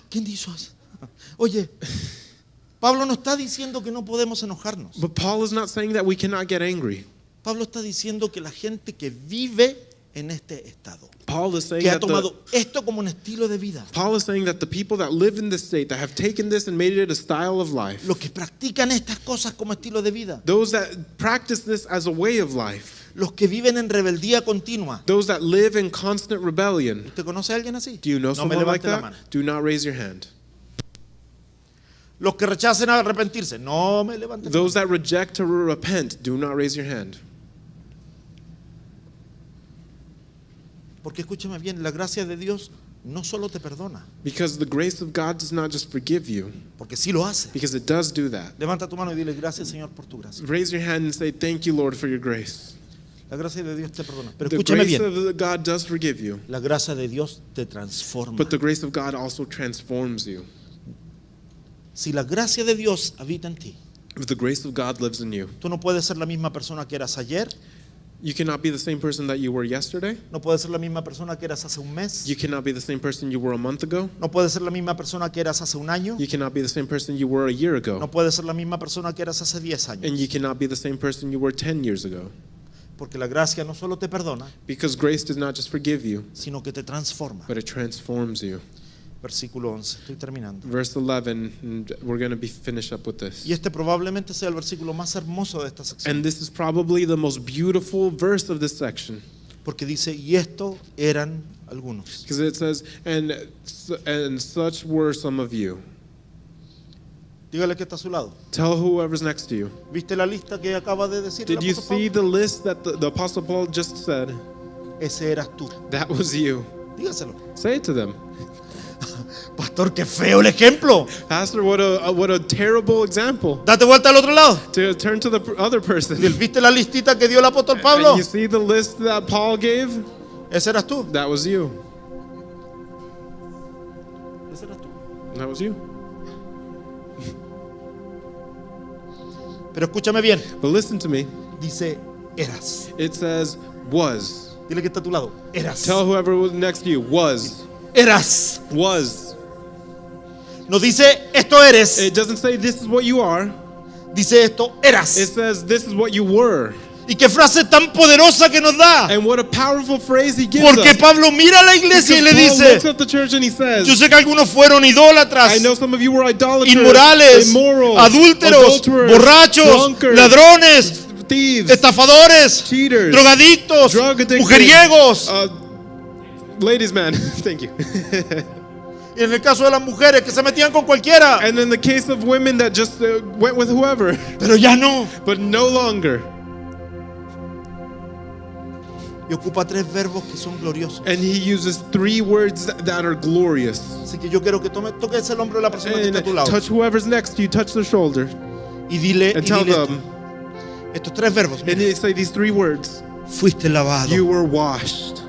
Speaker 1: ¿quién dijo eso? Oye, Pablo no está diciendo que no podemos enojarnos.
Speaker 2: But Paul is not saying that we cannot get angry.
Speaker 1: Pablo está diciendo que la gente que vive en este estado,
Speaker 2: Paul is saying
Speaker 1: que ha
Speaker 2: that
Speaker 1: tomado esto como un estilo de vida,
Speaker 2: Paul is saying that the people that live in this state, that have taken this and made it a style of life,
Speaker 1: los que practican estas cosas como estilo de vida,
Speaker 2: those that practice this as a way of life,
Speaker 1: los que viven en rebeldía continua.
Speaker 2: those that live in constant rebellion.
Speaker 1: ¿Usted conoce a alguien así?
Speaker 2: Do you know
Speaker 1: No me
Speaker 2: someone like
Speaker 1: levante la
Speaker 2: that?
Speaker 1: mano.
Speaker 2: Do not raise your hand.
Speaker 1: Los que rechacen a arrepentirse, no me levante la
Speaker 2: Those
Speaker 1: mano.
Speaker 2: that reject to repent, do not raise your hand.
Speaker 1: Porque escúchame bien, la gracia de Dios no solo te perdona,
Speaker 2: Because the grace of God does not just forgive you,
Speaker 1: porque sí lo hace.
Speaker 2: because it does do that.
Speaker 1: Levanta tu mano y dile gracias, Señor, por tu gracia.
Speaker 2: Raise your hand and say, thank you, Lord, for your grace.
Speaker 1: La gracia de Dios te perdona. Pero
Speaker 2: The
Speaker 1: escúchame
Speaker 2: grace
Speaker 1: bien,
Speaker 2: of God does forgive you,
Speaker 1: la gracia de Dios te transforma.
Speaker 2: but the grace of God also transforms you.
Speaker 1: Si la gracia de Dios habita en ti,
Speaker 2: If the grace of God lives in you,
Speaker 1: tú no puedes ser la misma persona que eras ayer,
Speaker 2: you cannot be the same person that you were yesterday.
Speaker 1: no puedes ser la misma persona que eras hace un mes,
Speaker 2: You cannot be the same person you were a month ago.
Speaker 1: no puedes ser la misma persona que eras hace un año,
Speaker 2: You cannot be the same person you were a year
Speaker 1: no
Speaker 2: ago.
Speaker 1: puedes ser la misma persona que eras hace 10
Speaker 2: And
Speaker 1: años.
Speaker 2: you cannot be the same person you were 10 years ago.
Speaker 1: Porque la gracia no solo te perdona,
Speaker 2: Because grace does not just forgive you,
Speaker 1: sino que te transforma.
Speaker 2: but it transforms you.
Speaker 1: Versículo 11, estoy terminando.
Speaker 2: Verse 11, and we're going to be finish up with this.
Speaker 1: Y este probablemente sea el versículo más hermoso de esta sección.
Speaker 2: And this is probably the most beautiful verse of this section.
Speaker 1: Porque dice, y esto eran algunos.
Speaker 2: Because it says, and such were some of you.
Speaker 1: Dígale que está a su lado.
Speaker 2: Tell whoever's next to you.
Speaker 1: ¿Viste la lista que acaba de decir?
Speaker 2: Did you see the list that the Apostle Paul just said?
Speaker 1: Ese eras tú.
Speaker 2: That was you.
Speaker 1: Dígaselo.
Speaker 2: Say it to them.
Speaker 1: Pastor, qué feo el ejemplo.
Speaker 2: Pastor, what a terrible example.
Speaker 1: Date vuelta al otro lado.
Speaker 2: To turn to the other person.
Speaker 1: ¿Viste la listita que dio el apóstol
Speaker 2: And
Speaker 1: Pablo?
Speaker 2: you see the list that Paul gave?
Speaker 1: Ese eras tú.
Speaker 2: That was you.
Speaker 1: Ese eras tú.
Speaker 2: That was you.
Speaker 1: Pero escúchame bien.
Speaker 2: But listen to me.
Speaker 1: Dice, eras.
Speaker 2: It says was.
Speaker 1: Dile que está a tu lado. Eras.
Speaker 2: Tell whoever was next to you. Was.
Speaker 1: Eras.
Speaker 2: Was.
Speaker 1: No dice, esto eres.
Speaker 2: It doesn't say this is what you are.
Speaker 1: Dice esto,
Speaker 2: It
Speaker 1: eras.
Speaker 2: says this is what you were.
Speaker 1: Y qué frase tan poderosa que nos da.
Speaker 2: And what a powerful phrase he gives
Speaker 1: Porque
Speaker 2: us.
Speaker 1: Pablo mira a la iglesia y le
Speaker 2: Because Paul looks
Speaker 1: dice,
Speaker 2: at the church and he says,
Speaker 1: yo sé que algunos fueron idólatras,
Speaker 2: I know some of you were idolaters,
Speaker 1: inmorales,
Speaker 2: immoral,
Speaker 1: adúlteros,
Speaker 2: adulterers,
Speaker 1: borrachos,
Speaker 2: drunkards,
Speaker 1: ladrones,
Speaker 2: thieves,
Speaker 1: estafadores,
Speaker 2: cheaters,
Speaker 1: drogadictos,
Speaker 2: drug addicted,
Speaker 1: mujeriegos.
Speaker 2: ladies man, thank you.
Speaker 1: Y en el caso de las mujeres que se metían con cualquiera.
Speaker 2: And in the case of women that just went with whoever,
Speaker 1: Pero ya no.
Speaker 2: but no longer.
Speaker 1: Y ocupa 3 verbos que son gloriosos.
Speaker 2: And he uses 3 words that are glorious.
Speaker 1: Así que yo quiero que toques el hombro de la persona que está a tu
Speaker 2: And
Speaker 1: lado.
Speaker 2: touch whoever's next to you, touch their shoulder,
Speaker 1: Y dile,
Speaker 2: and tell them,
Speaker 1: estos 3 verbos.
Speaker 2: and they say these 3 words.
Speaker 1: Fuiste lavado.
Speaker 2: You were washed.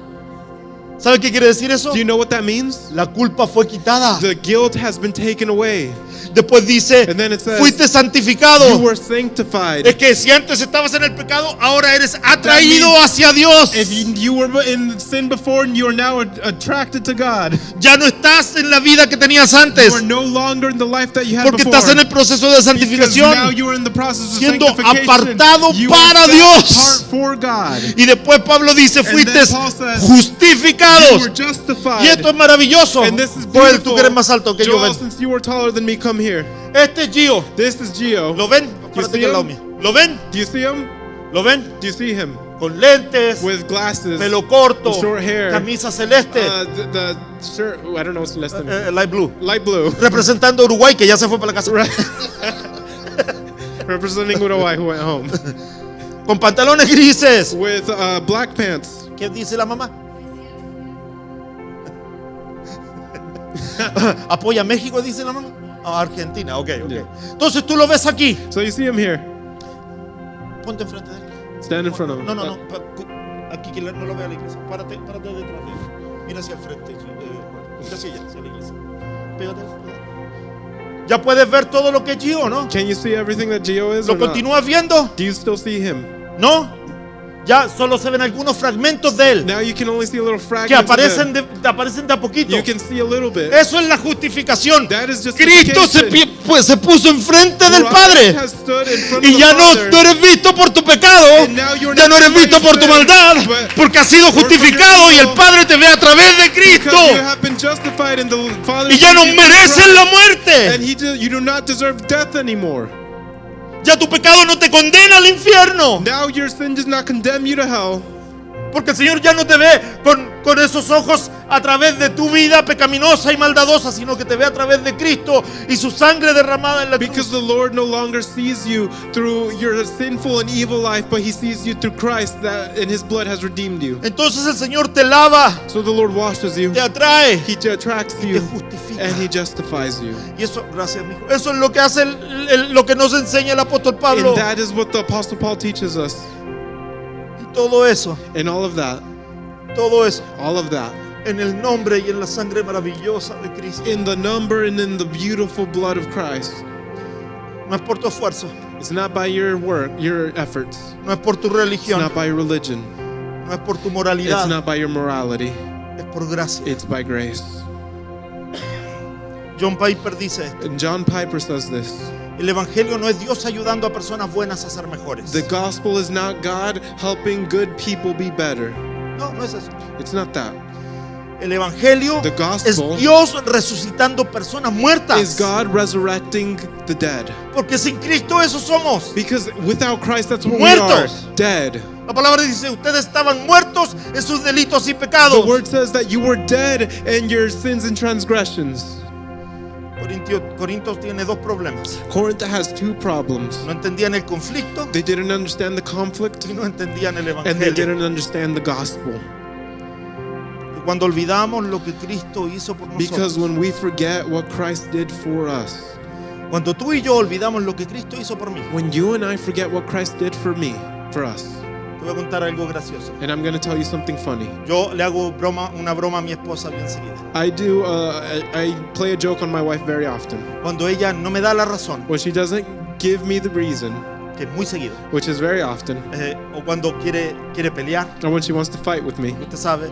Speaker 1: ¿Sabe qué quiere decir eso?
Speaker 2: Do you know what that means?
Speaker 1: La culpa fue quitada.
Speaker 2: The guilt has been taken away.
Speaker 1: Después dice,
Speaker 2: And then it says,
Speaker 1: fuiste santificado.
Speaker 2: You were sanctified.
Speaker 1: Es que si antes estabas en el pecado, ahora eres atraído hacia Dios.
Speaker 2: If you were in sin before and you are now attracted to God,
Speaker 1: Ya no estás en la vida que tenías antes,
Speaker 2: you are no longer in the life that you had
Speaker 1: porque
Speaker 2: before.
Speaker 1: estás en el proceso de
Speaker 2: Because now
Speaker 1: santificación,
Speaker 2: you are in the process of
Speaker 1: siendo
Speaker 2: sanctification.
Speaker 1: apartado
Speaker 2: You
Speaker 1: para
Speaker 2: are set
Speaker 1: Dios.
Speaker 2: apart for God.
Speaker 1: Y después Pablo dice,
Speaker 2: And
Speaker 1: fuiste
Speaker 2: then Paul says, You
Speaker 1: justificados.
Speaker 2: were justified.
Speaker 1: Y esto es maravilloso.
Speaker 2: And this is
Speaker 1: Joel, tú
Speaker 2: beautiful.
Speaker 1: que eres más alto que yo,
Speaker 2: Joel,
Speaker 1: ven.
Speaker 2: since you are taller than me, come here.
Speaker 1: Este es Gio.
Speaker 2: This is Gio.
Speaker 1: ¿Lo ven?
Speaker 2: You
Speaker 1: Párate
Speaker 2: see
Speaker 1: aquí al lado
Speaker 2: him?
Speaker 1: mío. ¿Lo ven?
Speaker 2: Do you see him?
Speaker 1: ¿Lo ven?
Speaker 2: Do you see him?
Speaker 1: Con lentes,
Speaker 2: With glasses,
Speaker 1: pelo corto,
Speaker 2: short hair,
Speaker 1: camisa celeste,
Speaker 2: the shirt, I don't know what's less than
Speaker 1: light blue.
Speaker 2: light blue.
Speaker 1: Representando a Uruguay, que ya se fue para la casa.
Speaker 2: Right. Representing Uruguay, who went home.
Speaker 1: Con pantalones grises.
Speaker 2: With black pants.
Speaker 1: ¿Qué dice la mamá? Apoya a México, dice la mamá. Ah, Argentina, ok.
Speaker 2: Yeah.
Speaker 1: Entonces tú lo ves aquí.
Speaker 2: So you see him here.
Speaker 1: Ponte enfrente de él.
Speaker 2: Stand in front of him.
Speaker 1: No. Aquí que no lo vea la iglesia. Párate detrás de él. Mira hacia el frente. Mira hacia allá, hacia la iglesia. Pégate. Ya puedes ver todo lo que es Gio, ¿no?
Speaker 2: Can you see everything that Gio is?
Speaker 1: ¿Lo
Speaker 2: Or not?
Speaker 1: continúas viendo?
Speaker 2: Do you still see him?
Speaker 1: ¿No? Ya solo se ven algunos fragmentos de él
Speaker 2: Now you can only see a little fragment.
Speaker 1: que aparecen de a poquito.
Speaker 2: You can see a little bit.
Speaker 1: Eso es la justificación.
Speaker 2: That is
Speaker 1: Cristo
Speaker 2: justification.
Speaker 1: se puso enfrente del
Speaker 2: Christ
Speaker 1: Padre.
Speaker 2: has stood in front
Speaker 1: Y
Speaker 2: of
Speaker 1: ya
Speaker 2: the
Speaker 1: no
Speaker 2: Father.
Speaker 1: tú eres visto por tu pecado,
Speaker 2: And now you're
Speaker 1: ya no
Speaker 2: not
Speaker 1: eres visto por tu
Speaker 2: sin,
Speaker 1: maldad,
Speaker 2: but
Speaker 1: porque has sido
Speaker 2: for your
Speaker 1: justificado y el
Speaker 2: evil.
Speaker 1: Padre te ve a través de Cristo.
Speaker 2: Because you have been justified in the Father.
Speaker 1: Y ya no mereces la
Speaker 2: And
Speaker 1: muerte.
Speaker 2: you do not deserve death anymore.
Speaker 1: Ya tu pecado no te condena al infierno,
Speaker 2: Now your sin does not condemn you to hell.
Speaker 1: porque el Señor ya no te ve con esos ojos a través de tu vida pecaminosa y maldadosa, sino que te ve a través de Cristo y su sangre derramada en la
Speaker 2: Because
Speaker 1: cruz.
Speaker 2: the Lord no longer sees you through your sinful and evil life, but He sees you through Christ, that and His blood has redeemed you.
Speaker 1: Entonces el Señor te lava,
Speaker 2: So the Lord washes you,
Speaker 1: te atrae
Speaker 2: He attracts
Speaker 1: y te
Speaker 2: you,
Speaker 1: justifica.
Speaker 2: and He justifies you.
Speaker 1: Y eso, gracias, mijo. Eso es lo que hace lo que nos enseña el apóstol Pablo.
Speaker 2: And that is what the Apostle Paul teaches us.
Speaker 1: Y todo eso,
Speaker 2: And all of that,
Speaker 1: en el nombre y en la sangre maravillosa de Cristo.
Speaker 2: in the number and in the beautiful blood of Christ.
Speaker 1: No es por tu esfuerzo,
Speaker 2: It's not by your work, your efforts.
Speaker 1: no es por tu
Speaker 2: It's
Speaker 1: religión,
Speaker 2: not by your religion.
Speaker 1: no es por tu
Speaker 2: It's
Speaker 1: moralidad,
Speaker 2: not by your morality.
Speaker 1: es por gracia.
Speaker 2: It's by grace.
Speaker 1: John Piper dice esto:
Speaker 2: And John Piper says this.
Speaker 1: el evangelio no es Dios ayudando a personas buenas a ser mejores.
Speaker 2: The gospel is not God helping good people be better.
Speaker 1: No, no es eso.
Speaker 2: It's not that.
Speaker 1: El evangelio
Speaker 2: The gospel
Speaker 1: es Dios resucitando personas muertas.
Speaker 2: Is God resurrecting the dead.
Speaker 1: Porque sin Cristo eso somos.
Speaker 2: Because without Christ, that's what
Speaker 1: Muertos.
Speaker 2: we are. Dead.
Speaker 1: La palabra dice: ustedes estaban muertos en sus delitos y
Speaker 2: The
Speaker 1: pecados.
Speaker 2: word says that you were dead in your sins and transgressions.
Speaker 1: Corintios tiene 2 problemas.
Speaker 2: Corinth has 2 problems.
Speaker 1: No entendían el conflicto
Speaker 2: They didn't understand the conflict,
Speaker 1: y no entendían el
Speaker 2: and they
Speaker 1: evangelio.
Speaker 2: didn't understand the gospel.
Speaker 1: Y cuando olvidamos lo que Cristo hizo por
Speaker 2: Because
Speaker 1: nosotros,
Speaker 2: when we forget what Christ did for us,
Speaker 1: cuando tú y yo olvidamos lo que Cristo hizo por mí,
Speaker 2: when you and I forget what Christ did for me, for us,
Speaker 1: te voy a contar algo gracioso.
Speaker 2: and I'm going to tell you something funny.
Speaker 1: Yo le hago una broma a mi esposa bien seguida.
Speaker 2: I play a joke on my wife very often.
Speaker 1: Cuando ella no me da la razón,
Speaker 2: When she doesn't give me the reason,
Speaker 1: que es muy seguido,
Speaker 2: which is very often,
Speaker 1: o cuando quiere pelear,
Speaker 2: or when she wants to fight with me,
Speaker 1: usted sabe,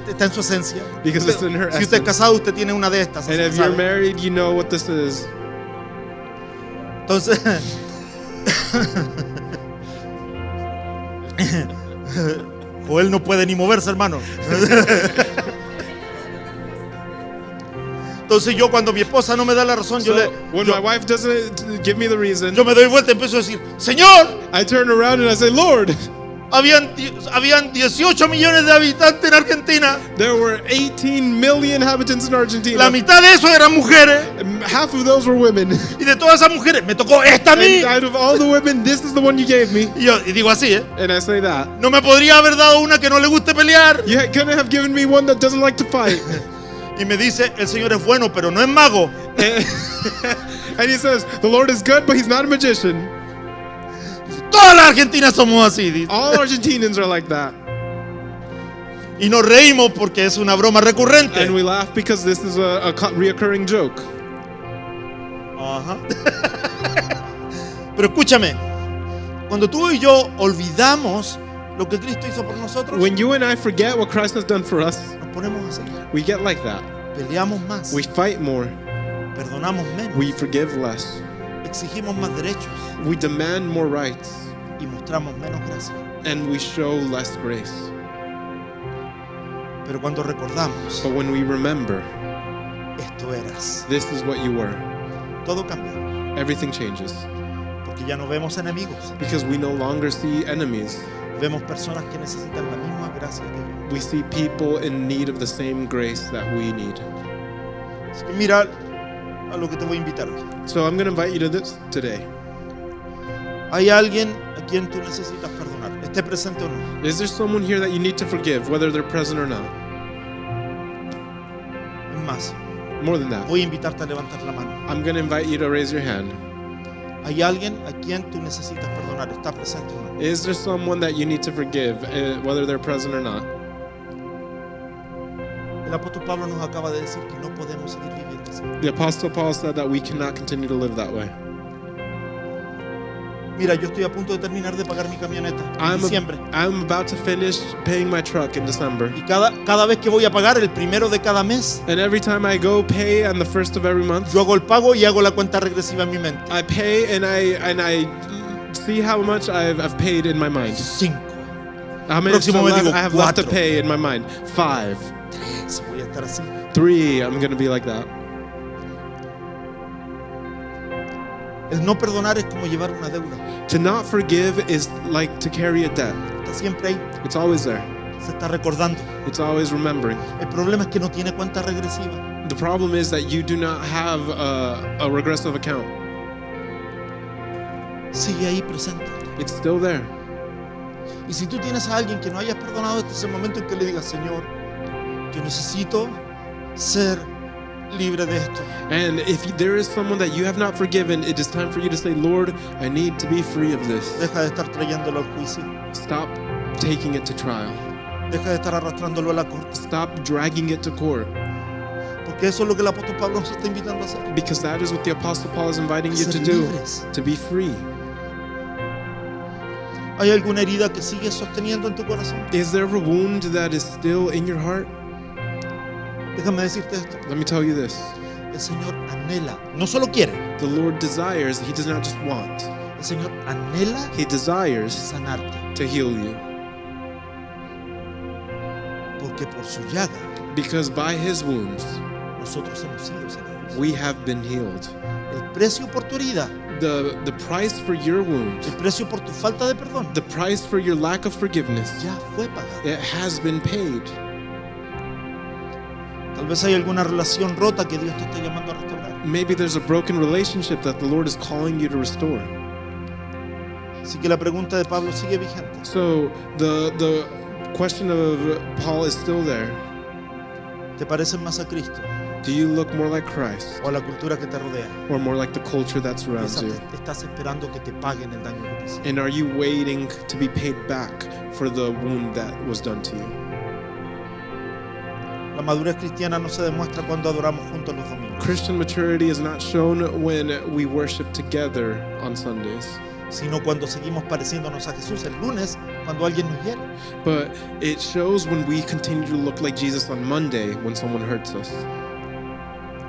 Speaker 1: está en su esencia.
Speaker 2: Because it's in her
Speaker 1: Si usted es
Speaker 2: essence.
Speaker 1: casado, usted tiene una de estas.
Speaker 2: And
Speaker 1: así
Speaker 2: if
Speaker 1: que
Speaker 2: you're
Speaker 1: sabe.
Speaker 2: married, you know what this is.
Speaker 1: Entonces, Joel no puede ni moverse, hermano. Entonces yo, cuando mi esposa no me da la razón,
Speaker 2: When my wife doesn't give me the reason,
Speaker 1: yo me doy vuelta y empiezo a decir: Señor,
Speaker 2: I turn around and I say, Lord,
Speaker 1: habían 18 millones de habitantes en Argentina.
Speaker 2: there were 18 million inhabitants in Argentina.
Speaker 1: La mitad de esos eran mujeres.
Speaker 2: Half of those were women.
Speaker 1: Y de todas esas mujeres, me tocó esta a mí.
Speaker 2: And out of all the women, this is the one you gave me.
Speaker 1: Y digo así,
Speaker 2: And I say that.
Speaker 1: no me podría haber dado una que no le guste pelear.
Speaker 2: You couldn't have given me one that doesn't like to fight.
Speaker 1: Y me dice: el Señor es bueno, pero no es mago.
Speaker 2: And he says, the Lord is good, but he's not a magician.
Speaker 1: Todas las argentinas somos así, dice.
Speaker 2: All Argentinians are like that.
Speaker 1: Y nos reímos porque es una broma recurrente.
Speaker 2: And we laugh because this is a reoccurring joke.
Speaker 1: Ajá. Pero escúchame, cuando tú y yo olvidamos lo que Cristo hizo por nosotros,
Speaker 2: When you and I forget what Christ has done for us,
Speaker 1: nos ponemos así.
Speaker 2: we get like that.
Speaker 1: Peleamos más,
Speaker 2: We fight more.
Speaker 1: perdonamos menos,
Speaker 2: We forgive less.
Speaker 1: exigimos más derechos
Speaker 2: We demand more rights.
Speaker 1: y mostramos menos gracia.
Speaker 2: And we show less grace.
Speaker 1: Pero cuando recordamos,
Speaker 2: But when we remember,
Speaker 1: esto eras,
Speaker 2: this is what you were,
Speaker 1: todo cambia.
Speaker 2: everything changes.
Speaker 1: Porque ya no vemos enemigos,
Speaker 2: Because we no longer see enemies.
Speaker 1: vemos personas que necesitan la misma gracia que yo.
Speaker 2: We see people in need of the same grace that we need.
Speaker 1: Así que mira a lo que te voy a invitar hoy.
Speaker 2: So I'm going to invite you to this today.
Speaker 1: Hay alguien a quien tú necesitas perdonar, esté presente o no.
Speaker 2: Is there someone here that you need to forgive, whether they're present or not?
Speaker 1: Es más,
Speaker 2: More than that,
Speaker 1: voy a invitarte a levantar la mano.
Speaker 2: I'm going to invite you to raise your hand.
Speaker 1: Hay alguien a quien tú necesitas perdonar, está presente o no.
Speaker 2: Is there someone that you need to forgive, whether they're present or not?
Speaker 1: El apóstol Pablo nos acaba de decir que no podemos seguir viviendo así.
Speaker 2: The Apostle Paul said that we cannot continue to live that way.
Speaker 1: Mira, yo estoy a punto de terminar de pagar mi camioneta en diciembre.
Speaker 2: I'm about to finish paying my truck in December.
Speaker 1: Y cada vez que voy a pagar el primero de cada mes,
Speaker 2: And every time I go pay on the first of every month,
Speaker 1: yo hago el pago y hago la cuenta regresiva en mi mente.
Speaker 2: I pay and I see how much I've paid in my mind.
Speaker 1: 5,
Speaker 2: How many
Speaker 1: Próximo mes digo,
Speaker 2: I have left to
Speaker 1: 4.
Speaker 2: pay in my mind? 5,
Speaker 1: voy a estar así.
Speaker 2: 3. I'm going to be like that.
Speaker 1: El no perdonar es como llevar una deuda.
Speaker 2: To not forgive is like to carry a debt.
Speaker 1: Está siempre ahí,
Speaker 2: It's always there.
Speaker 1: se está recordando.
Speaker 2: It's always remembering.
Speaker 1: El problema es que no tiene cuenta regresiva.
Speaker 2: The problem is that you do not have a regressive account.
Speaker 1: Sigue ahí presente.
Speaker 2: It's still there.
Speaker 1: Y si tú tienes a alguien que no hayas perdonado, este es el momento en que le digas: Señor, yo necesito ser libre de esto.
Speaker 2: And if there is someone that you have not forgiven, it is time for you to say, Lord, I need to be free of this.
Speaker 1: Deja de estar trayéndolo al juicio.
Speaker 2: Stop taking it to trial.
Speaker 1: Deja de estar arrastrándolo a la corte.
Speaker 2: Stop dragging it to court.
Speaker 1: Porque eso es lo que el apóstol Pablo nos está invitando a hacer.
Speaker 2: Because that is what the Apostle Paul is inviting you
Speaker 1: Ser
Speaker 2: to do.
Speaker 1: libres.
Speaker 2: To be free.
Speaker 1: ¿Hay alguna herida que sigues sosteniendo en tu corazón?
Speaker 2: Is there a wound that is still in your heart?
Speaker 1: Déjame decirte esto.
Speaker 2: Let me tell you this.
Speaker 1: El Señor anhela, no solo quiere,
Speaker 2: The Lord desires, He does not just want.
Speaker 1: el Señor anhela
Speaker 2: He desires
Speaker 1: sanarte.
Speaker 2: to heal you.
Speaker 1: Porque por su llaga
Speaker 2: Because by His wounds,
Speaker 1: nosotros hemos sido sanados.
Speaker 2: we have been healed.
Speaker 1: El precio por tu herida,
Speaker 2: The price for your wound,
Speaker 1: el precio por tu falta de perdón,
Speaker 2: the price for your lack of forgiveness,
Speaker 1: ya fue pagado.
Speaker 2: it has been paid.
Speaker 1: Tal vez hay alguna relación rota que Dios te está llamando a restaurar.
Speaker 2: Maybe there's a broken relationship that the Lord is calling you to restore.
Speaker 1: Así que la pregunta de Pablo sigue vigente.
Speaker 2: So the question of Paul is still there.
Speaker 1: ¿Te pareces más a Cristo
Speaker 2: Do you look more like Christ
Speaker 1: o a la cultura que te rodea?
Speaker 2: or more like the culture that surrounds you?
Speaker 1: ¿Estás esperando que te paguen el daño que te hicieron?
Speaker 2: And are you waiting to be paid back for the wound that was done to you?
Speaker 1: La madurez cristiana no se demuestra cuando adoramos juntos los domingos,
Speaker 2: Christian maturity is not shown when we worship together on Sundays,
Speaker 1: sino cuando seguimos pareciéndonos a Jesús el lunes cuando alguien nos hiere.
Speaker 2: but it shows when we continue to look like Jesus on Monday when someone hurts us.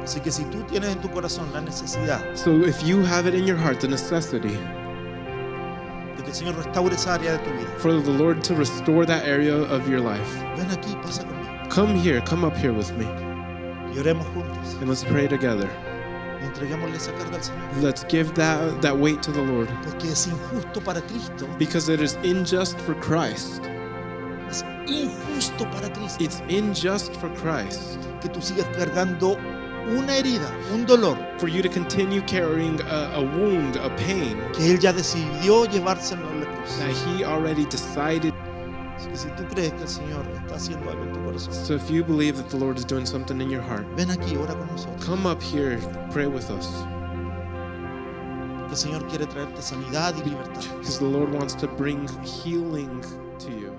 Speaker 1: Así que si tú tienes en tu corazón la necesidad
Speaker 2: So if you have it in your heart, the necessity
Speaker 1: de que el Señor restaure esa área de tu vida.
Speaker 2: for the Lord to restore that area of your life.
Speaker 1: Ven aquí, pasa conmigo.
Speaker 2: Come up here with me,
Speaker 1: Y oremos juntos.
Speaker 2: and let's pray together.
Speaker 1: Y entreguémosle esa carga al Señor.
Speaker 2: Let's give that weight to the Lord,
Speaker 1: Porque es injusto para Cristo.
Speaker 2: because it is unjust for Christ.
Speaker 1: Es injusto para Cristo
Speaker 2: It's unjust for Christ
Speaker 1: que tú sigas cargando una herida, un dolor
Speaker 2: for you to continue carrying a wound, a pain
Speaker 1: que Él ya decidió llevárselo a la cruz.
Speaker 2: that He already decided.
Speaker 1: Así que si tú crees que el Señor está haciendo algo en tu corazón,
Speaker 2: So if you believe that the Lord is doing something in your heart,
Speaker 1: ven aquí, ora con nosotros.
Speaker 2: come up here, pray with us,
Speaker 1: Que el Señor quiere traerte sanidad y libertad.
Speaker 2: because the Lord wants to bring healing to you.